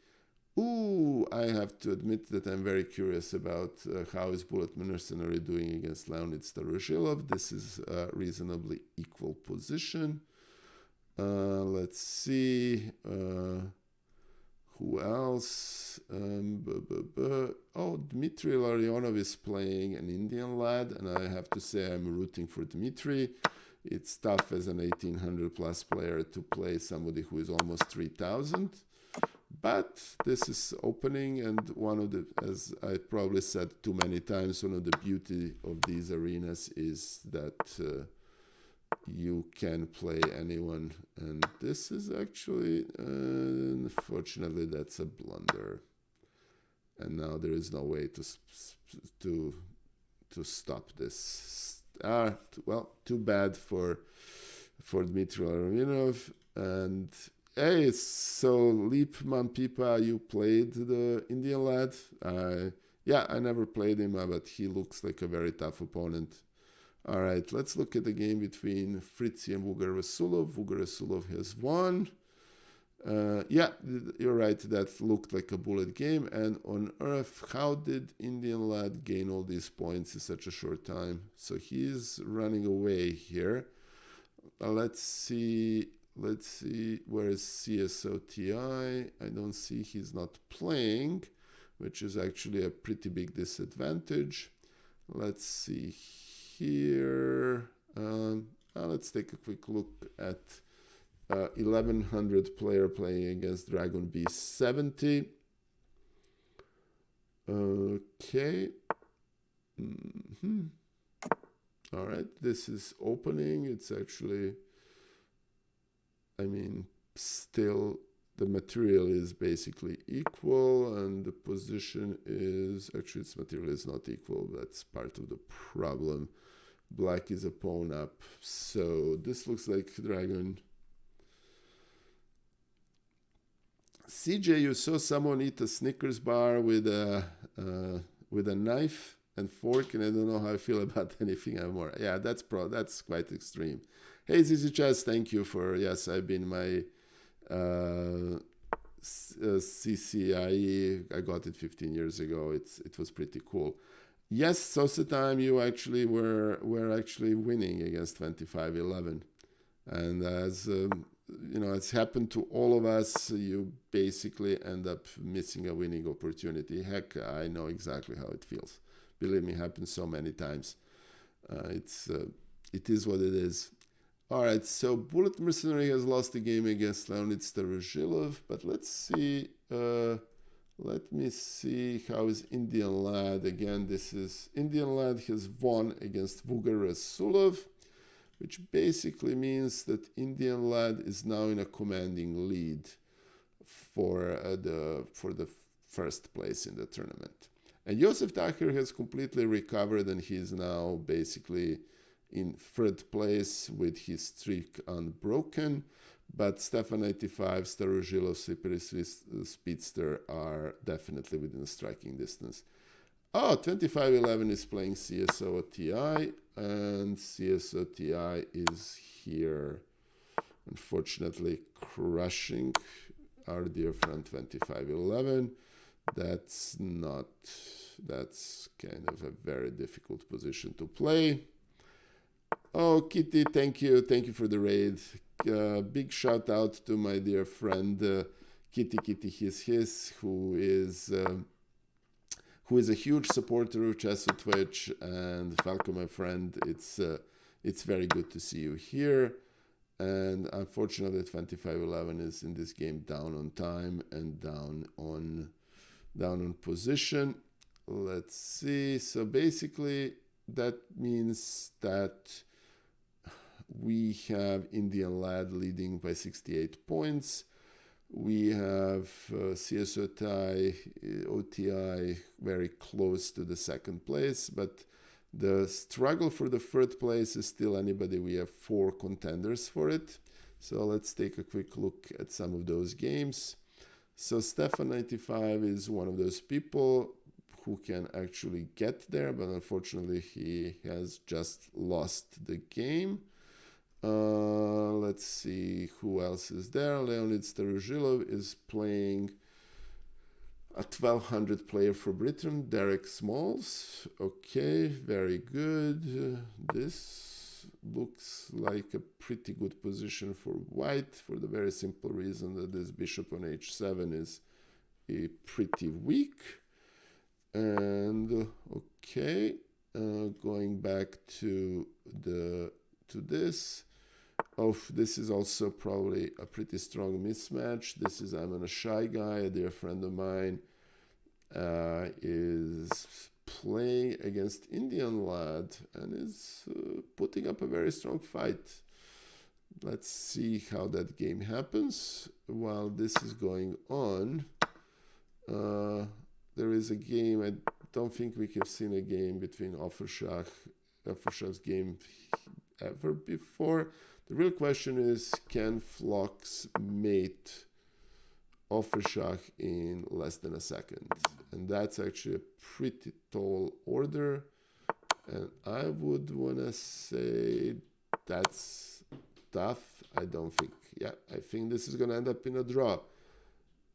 Ooh, I have to admit that I'm very curious about how is Bullet Mercenary doing against Leonid Starozhilov. This is a reasonably equal position. Let's see. Who else? Oh, Dmitry Larionov is playing an Indian Lad, and I have to say I'm rooting for Dmitry. It's tough as an 1800 plus player to play somebody who is almost 3000. But this is opening, and one of the, as I probably said too many times, one of the beauty of these arenas is that you can play anyone, and this is actually, unfortunately, that's a blunder, and now there is no way to stop this. Well, too bad for Dmitry Larionov. And hey, so Leapman Pipa, you played the Indian Lad? Yeah, I never played him, but he looks like a very tough opponent. All right, let's look at the game between Fritzi and Vugar Rasulov. Vugar Rasulov has won. Yeah, you're right, that looked like a bullet game. And on Earth, how did Indian Lad gain all these points in such a short time? So he's running away here. Let's see, where is CSOTI? I don't see, he's not playing, which is actually a pretty big disadvantage. Let's see here. Let's take a quick look at 1100 player playing against Dragon B70. Okay. All right, this is opening. It's actually, I mean, still the material is basically equal, and the position is, actually its material is not equal. That's part of the problem. Black is a pawn up. So this looks like Dragon. CJ, you saw someone eat a Snickers bar with a knife. and fork, and I don't know how I feel about anything anymore. Yeah, that's quite extreme. Hey, ZZ Chess, thank you for, yes, I've been my CCIE. I got it 15 years ago. It was pretty cool. Yes, Stojsin, you actually were actually winning against 2511, and as you know, it's happened to all of us. You basically end up missing a winning opportunity. Heck, I know exactly how it feels. Believe me, it happens so many times. It is what it is. All right, so Bullet Mercenary has lost the game against Leonid Starozhilov, but let's see. Let me see how is Indian Lad. Again, this is Indian Lad has won against Vugar Rasulov, which basically means that Indian Lad is now in a commanding lead for the first place in the tournament. And Josef Thacker has completely recovered, and he's now basically in third place with his streak unbroken. But Stefan 85, Starozhilov, Slippery Speedster are definitely within striking distance. Oh, 2511 is playing CSO TI, and CSO TI is here, unfortunately, crushing our dear friend 2511. That's kind of a very difficult position to play. Oh, Kitty, thank you for the raid. Big shout out to my dear friend Kitty his who is a huge supporter of Chess on Twitch, and Falco, my friend, it's very good to see you here. And unfortunately, 2511 is in this game down on time and down on position. Let's see. So basically, that means that we have Indian Lad leading by 68 points. We have CSO OTI very close to the second place, but the struggle for the third place is still anybody. We have 4 contenders for it. So let's take a quick look at some of those games. So Stefan 95 is one of those people who can actually get there, but unfortunately he has just lost the game. Let's see who else is there. Leonid Starozhilov is playing a 1200 player for Britain, Derek Smalls. Okay, very good. This looks like a pretty good position for white, for the very simple reason that this bishop on h7 is pretty weak. And okay, going back to this. Oh, this is also probably a pretty strong mismatch. This is I'm a shy guy, a dear friend of mine, is playing against Indian Lad and is putting up a very strong fight. Let's see how that game happens. While this is going on, there is a game. I don't think we have seen a game between Offershach's game ever before. The real question is, can Phlox mate Offershach in less than a second? And that's actually a pretty tall order. And I would want to say that's tough. I don't think. Yeah, I think this is going to end up in a draw.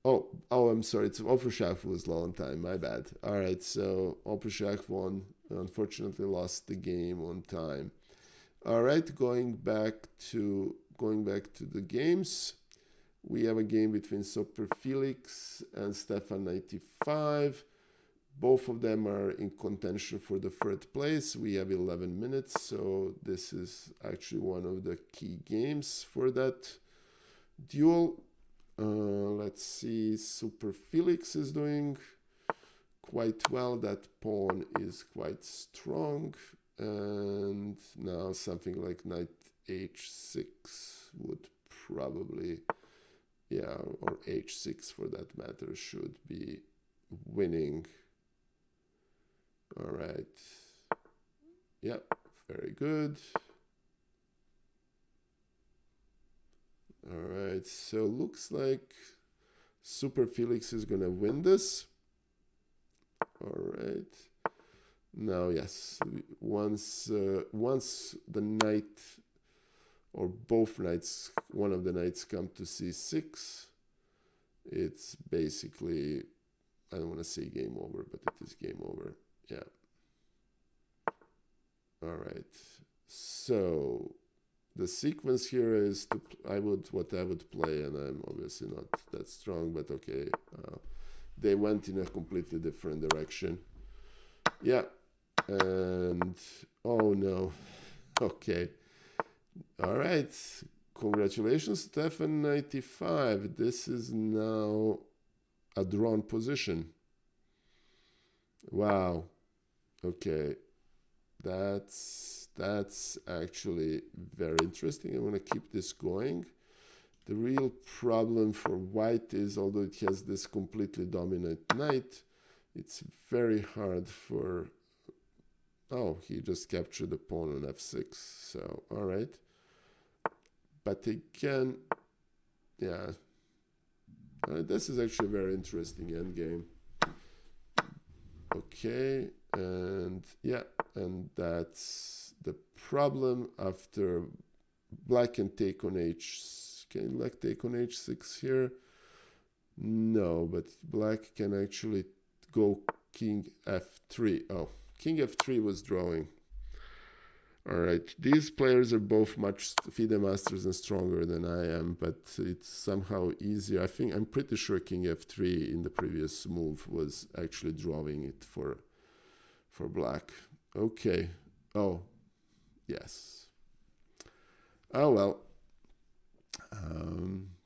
Oh, I'm sorry. It's Offershach was low on time. My bad. All right, so Offershach won. Unfortunately, lost the game on time. All right, going back to the games, we have a game between Super Felix and Stefan 95. Both of them are in contention for the third place. We have 11 minutes, so this is actually one of the key games for that duel. Let's see, Super Felix is doing quite well. That pawn is quite strong. And now something like knight h6 would probably, yeah, or h6 for that matter, should be winning. All right. Yep, very good. All right, so looks like Super Felix is going to win this. All right. Now, yes, once the knight or both knights, one of the knights come to c6, it's basically, I don't want to say game over, but it is game over. Yeah. All right. So the sequence here is what I would play, and I'm obviously not that strong, but okay. They went in a completely different direction. Yeah. And oh no. Okay. All right. Congratulations, Stefan 95. This is now a drawn position. Wow. Okay. That's actually very interesting. I want to keep this going. The real problem for white is, although it has this completely dominant knight, it's very hard for... Oh, he just captured the pawn on f6. So, all right. But again, yeah. This is actually a very interesting endgame. Okay, and yeah, and that's the problem after black can take on h. Can black take on h6 here? No, but black can actually go king f3. Oh, king f3 was drawing. All right, these players are both much FIDE masters and stronger than I am, but it's somehow easier. I'm pretty sure king f3 in the previous move was actually drawing it for black. Okay. Oh, yes. Oh, well.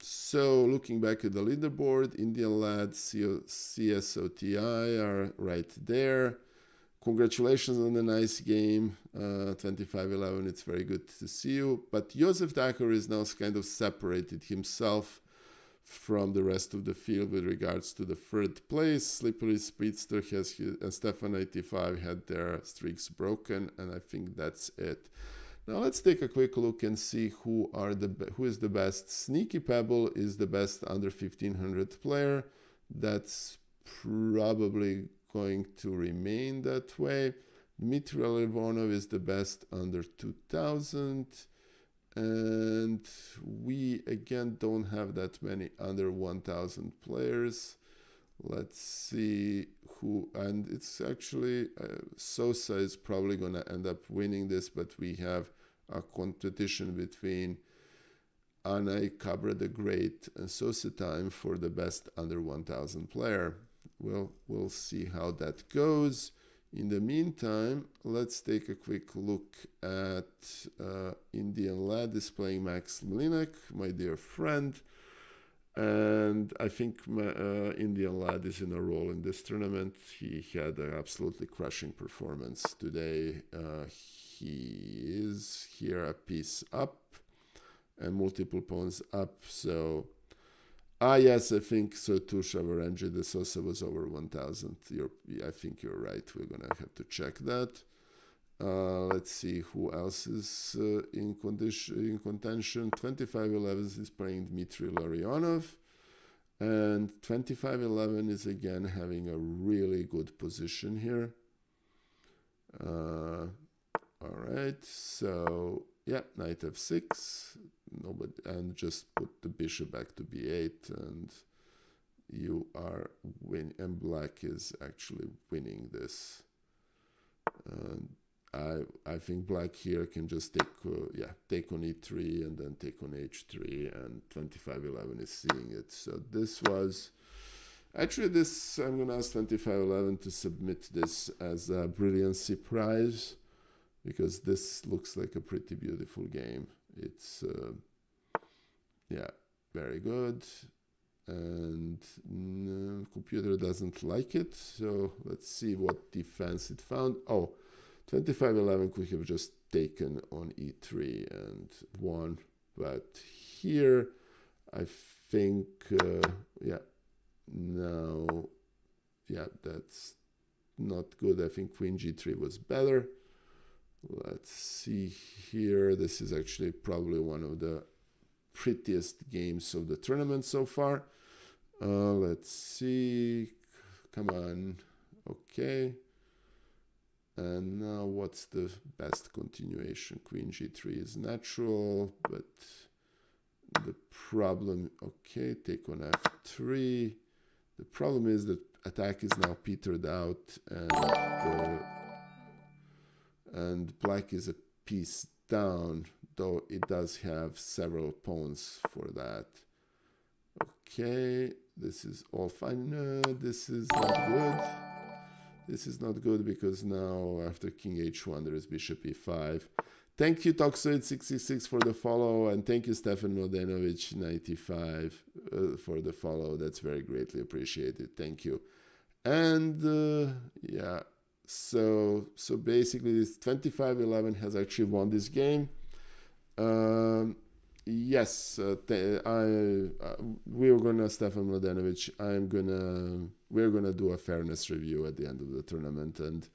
So looking back at the leaderboard, Indian Lad, CSOTI are right there. Congratulations on the nice game, 25-11, it's very good to see you. But Josef Thacker is now kind of separated himself from the rest of the field with regards to the third place. Slippery Speedster and Stefan 85 had their streaks broken, and I think that's it. Now let's take a quick look and see who is the best. Sneaky Pebble is the best under 1500 player. That's probably going to remain that way. Dmitry Levonov is the best under 2000, and we again don't have that many under 1000 players. Let's see who, and it's actually Sosa is probably going to end up winning this, but we have a competition between Anai Cabra the Great and Sosa Time for the best under 1000 player. We'll see how that goes. In the meantime, let's take a quick look at Indian Lad displaying Max Linek, my dear friend. And I think Indian Lad is in a role in this tournament. He had an absolutely crushing performance today. He is here a piece up and multiple pawns up. So, yes, I think so too, Shavaranji. The Sosa was over 1000. I think you're right. We're going to have to check that. Let's see who else is in contention. 25-11 is playing Dmitry Larionov, and 25-11 is again having a really good position here. All right, so yeah, knight f6, and just put the bishop back to b8, and you are and black is actually winning this. I think black here can just take on e3 and then take on h3, and 25-11 is seeing it. So this was actually I'm going to ask 25-11 to submit this as a brilliancy prize, because this looks like a pretty beautiful game. It's very good, and computer doesn't like it. So let's see what defense it found. Oh, 25-11 could have just taken on e3 and won, but here I think that's not good. I think queen g3 was better. Let's see here. This is actually probably one of the prettiest games of the tournament so far. Let's see. Come on. Okay. And now what's the best continuation? Queen g3 is natural, but the problem, okay, take on f3. The problem is that attack is now petered out, and black is a piece down, though it does have several pawns for that. Okay, this is all fine. No, this is not good. This is not good because now after king h1 there is bishop e5. Thank you Toxoid666 for the follow, and thank you Stefan Mladenovic 95 for the follow. That's very greatly appreciated. Thank you. And yeah, so basically this 25-11 has actually won this game. Yes, we're gonna, Stefan Mladenovic, we're gonna do a fairness review at the end of the tournament, and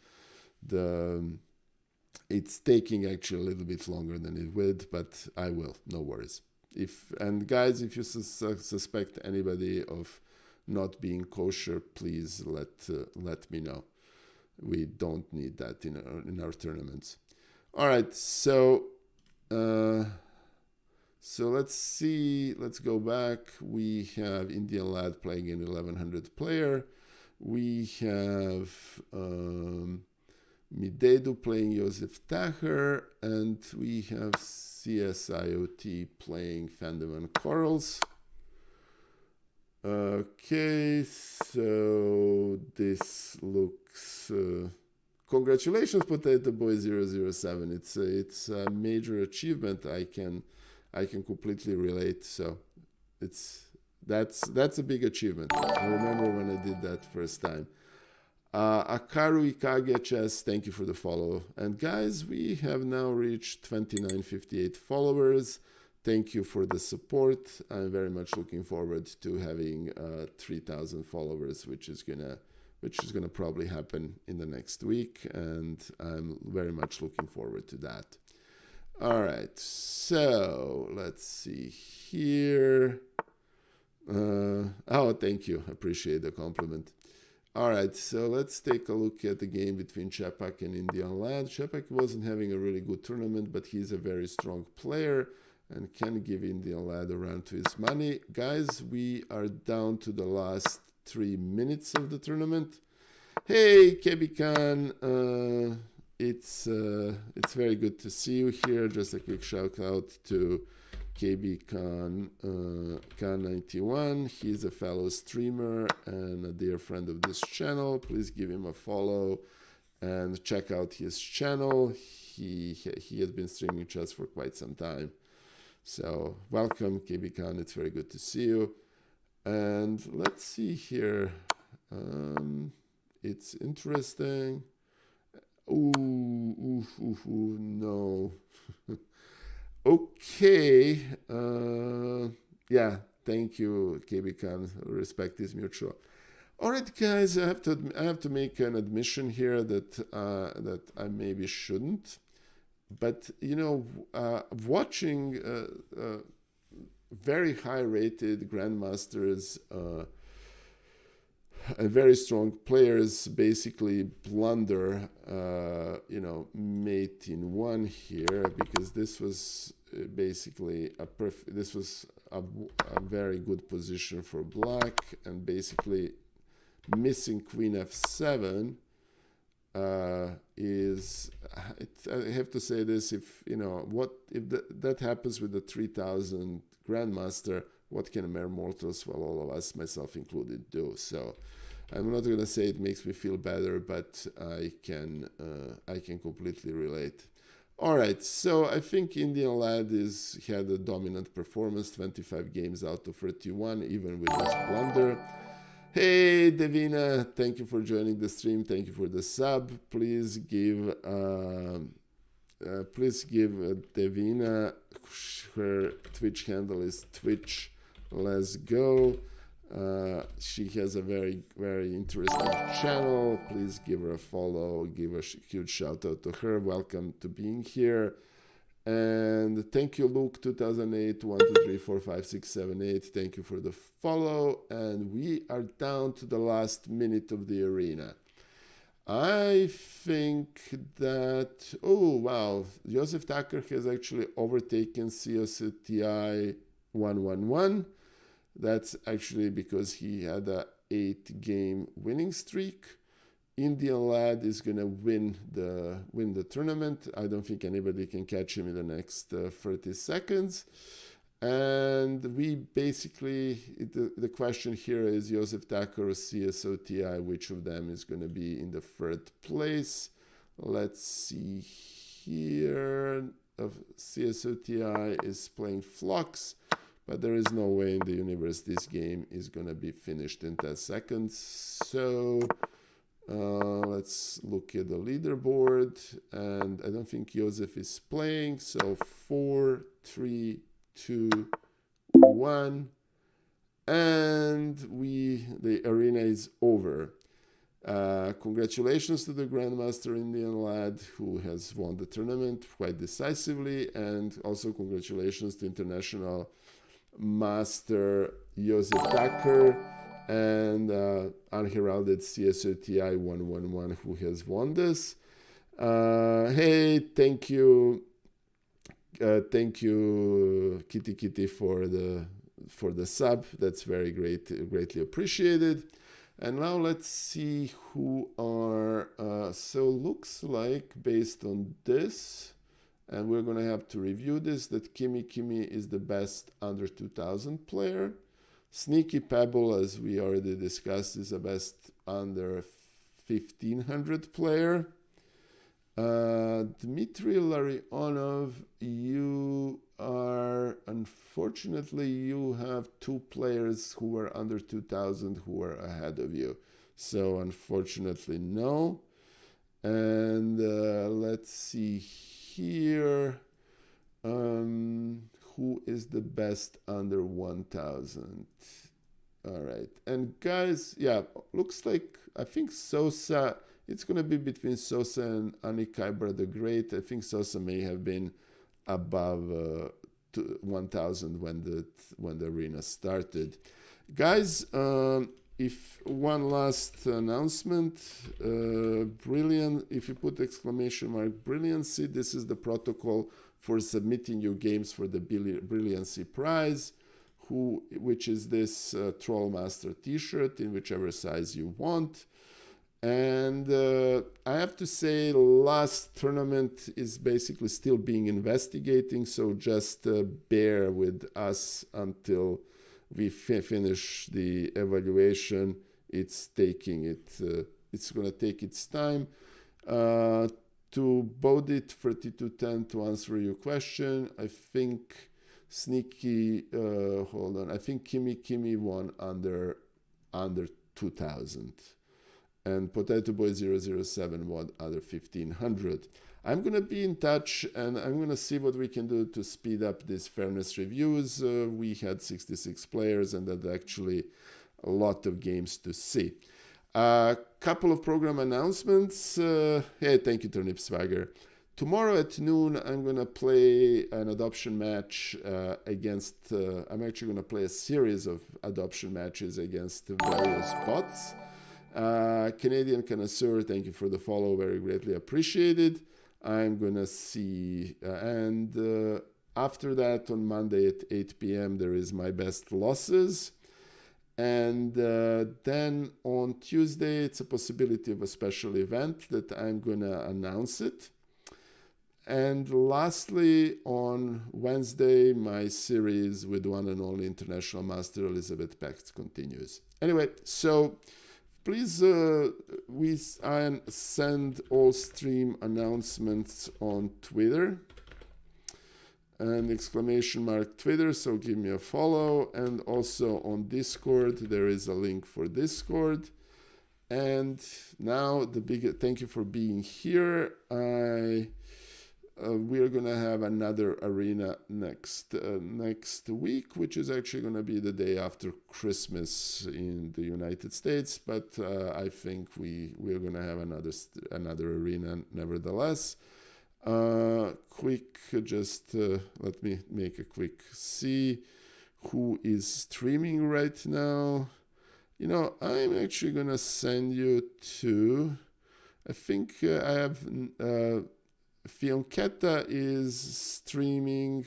it's taking actually a little bit longer than it would, but I will, no worries. And guys, if you suspect anybody of not being kosher, please let me know. We don't need that in our tournaments. All right, so let's see, let's go back. We have Indian lad playing an 1100 player. We have Midedo playing Josef Thacker, and we have CSIOT playing Fandeman Corals. Okay, so this looks... congratulations, Potato Boy 007. It's a major achievement. I can completely relate. So that's a big achievement. I remember when I did that first time. Akaru Ikage Chess, thank you for the follow. And guys, we have now reached 2958 followers. Thank you for the support. I'm very much looking forward to having 3,000 followers, which is gonna probably happen in the next week, and I'm very much looking forward to that. All right, so let's see here. Oh, thank you. Appreciate the compliment. All right, so let's take a look at the game between Čepak and Indian lad. Čepak wasn't having a really good tournament, but he's a very strong player and can give Indian lad a run to his money. Guys, we are down to the last 3 minutes of the tournament. Hey, Kebikan, it's very good to see you here. Just a quick shout out to KB Khan 91. He's a fellow streamer and a dear friend of this channel. Please give him a follow and check out his channel. He has been streaming chess for quite some time. So welcome, KB Khan. It's very good to see you. And let's see here. It's interesting. Ooh, no. Okay. Yeah, thank you, KB Khan. Respect is mutual. All right, guys, I have to make an admission here that that I maybe shouldn't. But you know, watching very high-rated grandmasters and very strong players basically blunder, you know, mate in one here, because this was basically this was a very good position for black, and basically missing queen f7 is, I have to say this, if you know what, if that happens with the 3000 grandmaster, what can mere mortals, well, all of us, myself included, do? So I'm not gonna say it makes me feel better, but I can completely relate. All right, so I think Indian lad had a dominant performance, 25 games out of 31, even with this blunder. Hey Devina, thank you for joining the stream. Thank you for the sub. Please give Devina, her Twitch handle is Twitch. Let's go. She has a very, very interesting channel. Please give her a follow. Give a huge shout out to her. Welcome to being here. And thank you, Luke 2008 1 2 3 4 5 6 7 8. Thank you for the follow. And we are down to the last minute of the arena. I think that, oh wow, Josef Thacker has actually overtaken CSOTI 111. That's actually because he had a 8-game winning streak. Indian lad is gonna win the tournament. I don't think anybody can catch him in the next 30 seconds. And we basically, the question here is Josef Thacker or CSOTI, which of them is going to be in the third place? Let's see here. CSOTI is playing Flux, but there is no way in the universe this game is going to be finished in 10 seconds. So let's look at the leaderboard, and I don't think Josef is playing. So 4, 3, 2, 1, and the arena is over. Congratulations to the Grandmaster Indian lad who has won the tournament quite decisively, and also congratulations to International Master Josef Thacker and unheralded CSOTI 111 who has won this. Hey, thank you. Thank you, Kitty, for the sub. That's very greatly appreciated. And now let's see who are. So looks like based on this, and we're gonna have to review this, that Kimi is the best under 2000 player. Sneaky Pebble, as we already discussed, is the best under 1500 player. Dmitry Larionov, unfortunately, you have 2 players who were under 2000 who are ahead of you. So unfortunately, no. And let's see here. Who is the best under 1000? All right. And guys, yeah, looks like, I think Sosa, it's going to be between Sosa and Anikaiber the Great. I think Sosa may have been above 1000 when the arena started. Guys, if one last announcement, brilliant, if you put exclamation mark brilliancy, this is the protocol for submitting your games for the brilliancy prize, which is this Trollmaster T-shirt in whichever size you want. And I have to say, last tournament is basically still being investigating, so just bear with us until we finish the evaluation. It's going to take its time. To Bodit 3210, to answer your question, I think Sneaky, hold on, I think Kimi won under 2000. And Potato Boy 007 won under 1500. I'm going to be in touch, and I'm going to see what we can do to speed up these fairness reviews. We had 66 players, and that's actually a lot of games to see. A couple of program announcements. Hey, thank you, Turnip Swagger. Tomorrow at noon, I'm going to play an adoption match against... I'm actually going to play a series of adoption matches against various bots. Canadian Connoisseur, thank you for the follow, very greatly appreciated. I'm gonna see, and after that on Monday at 8 p.m. there is my best losses, and then on Tuesday it's a possibility of a special event that I'm gonna announce it. And lastly, on Wednesday, my series with one and only International Master Elizabeth Pex continues. Anyway, so please, we send all stream announcements on Twitter and exclamation mark Twitter, so give me a follow. And also on Discord, there is a link for Discord. And now thank you for being here. We're gonna have another arena next week, which is actually gonna be the day after Christmas in the United States. But I think we're gonna have another arena nevertheless. Let me make a quick see who is streaming right now. You know, I'm actually gonna send you to I think I have Fionketta is streaming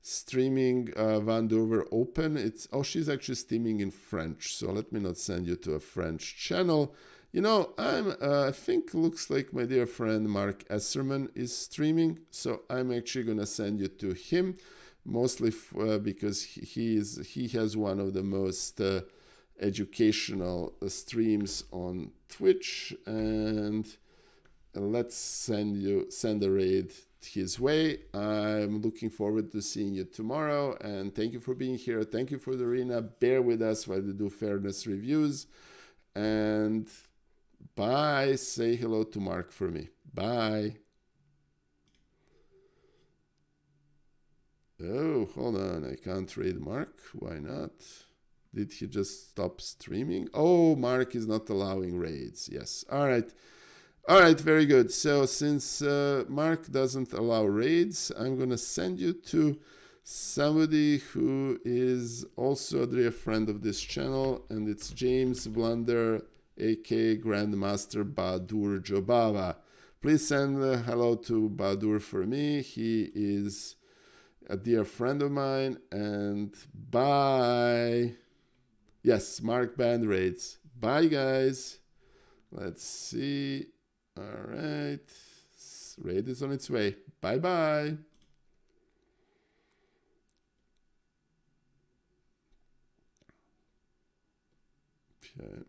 Vandover Open. She's actually streaming in French, so let me not send you to a French channel. You know, I think looks like my dear friend Mark Esserman is streaming, so I'm actually gonna send you to him, mostly because he has one of the most educational streams on Twitch, and let's send a raid his way. I'm looking forward to seeing you tomorrow, and thank you for being here. Thank you for the arena. Bear with us while we do fairness reviews, and bye. Say hello to Mark for me. Bye. Oh, hold on. I can't raid Mark. Why not? Did he just stop streaming? Oh, Mark is not allowing raids. Yes. All right. All right. Very good. So since Mark doesn't allow raids, I'm going to send you to somebody who is also a dear friend of this channel, and it's James Blunder, aka Grandmaster Badur Jobava. Please send hello to Badur for me. He is a dear friend of mine, and bye. Yes, Mark banned raids. Bye, guys. Let's see. All right. Raid is on its way. Bye-bye. Okay.